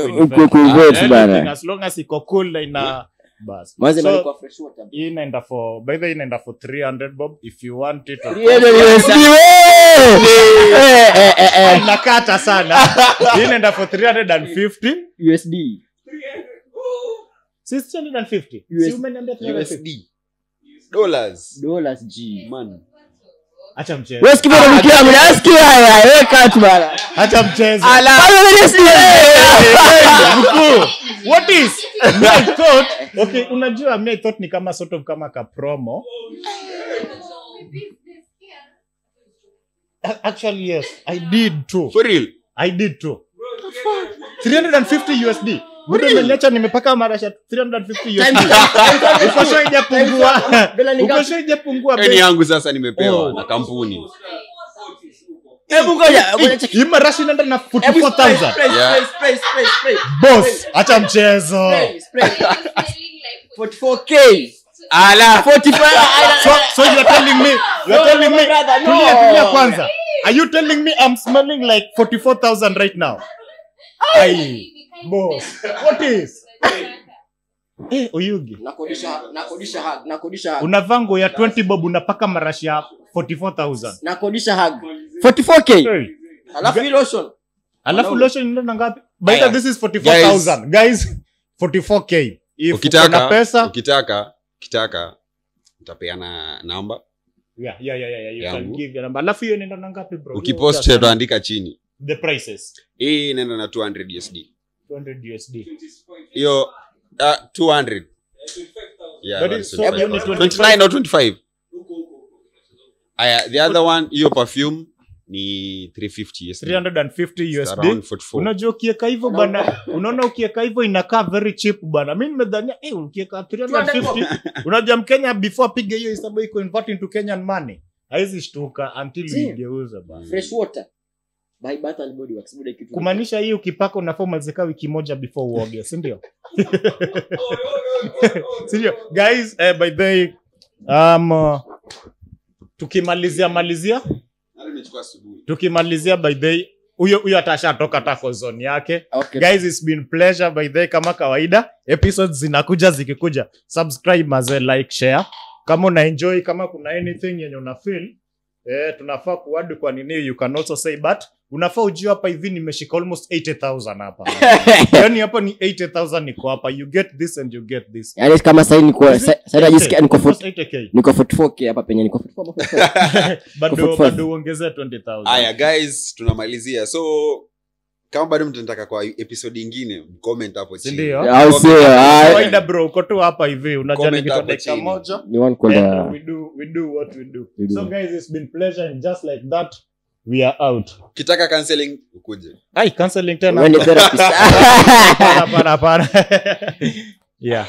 bana. As long as iko cool na ina bas. Mwanzo so, kwa fresh water. Hii inaenda for by the way inaenda for 300 bob if you want it. Nakata sana. Hii inaenda for 350 USD. Si 350. Si umeniambia 350 USD. Dollars G. Man. Acha mchezo. Wewe sikia mkia mnasikia haya, weka tu bana. Acha mchezo. What is? I thought, okay, unajua I thought ni kama sort of kama ka promo. Actually yes, I did too. For real? I did too. 350 USD. Wewe umeniacha nimepaka marasha 350 USD. Ukoshoija pungua bei yangu sasa nimepewa na kampuni. Hebu ngoja, hii marashi inaenda na 44,000. Spray. Boss, acha mchezo. 44k. Ala 45. So you're telling me tulia kwanza. Are you telling me I'm smelling like 44,000 right now? Ai, boss. What is? Oyugi. Nakodisha hug. Unavango ya 20 bob unapaka marashi ya 44,000. Nakodisha hug. 44k. Hey. Alafu lotion ndio ngapi? By the this is 44,000. Guys, 44k. If ukitaka pesa, ukitaka utapeana namba. Yeah. You can give your number. Alafu hiyo inaenda ngapi bro? Ukipost utaandika chini. The prices. Hii inaenda na 200 USD. 200 USD. Hiyo 200. Yeah. But it's so 29 or 25. The other one, hiyo perfume ni 350 USD. 350 USD. Unajua ukieka hivyo bana, unaona ukieka hivyo inakaa very cheap bana. Mimi nimedhania ukieka 350 unajua Mkenya before piga hiyo hesabu iko convert into Kenyan money. Haizi shtuka until uigeuza bana. Fresh water. By Bath and Body Works bude kitu. Kumaanisha hii ukipaka unafaa mazeka wiki moja before uoge, si ndio? Si ndio? Guys, by the way tukimalizia by the way huyo atashatoka tako zone yake. Okay. Guys, it's been pleasure by the way, kama kawaida episodes zinakuja zikikuja, subscribe maze, like, share kama una enjoy, kama kuna anything yenye una feel tunafaa kuwadu kwa nini, you can also say, but unafaa ujue hapa hivi nimeshika almost 80,000 hapa. Yani hapa ni 80,000 niko hapa, you get this and you get this. Yani kama sasa sasa najisikia niko 80k. Niko 44k hapa penye niko 44. Bado uongezea 20,000. Haya guys, tunamalizia. So kama bado mtataka kwa episode nyingine, comment hapo chini. Ndio. Kawaida bro, uko tu hapa hivi unajua ni kitu dakika moja. Ni one call. We do what we do. So guys, it's been pleasure, and just like that we are out. Kitaka counseling ukuje. Ai, counseling tena. When therapist. Para. Yeah.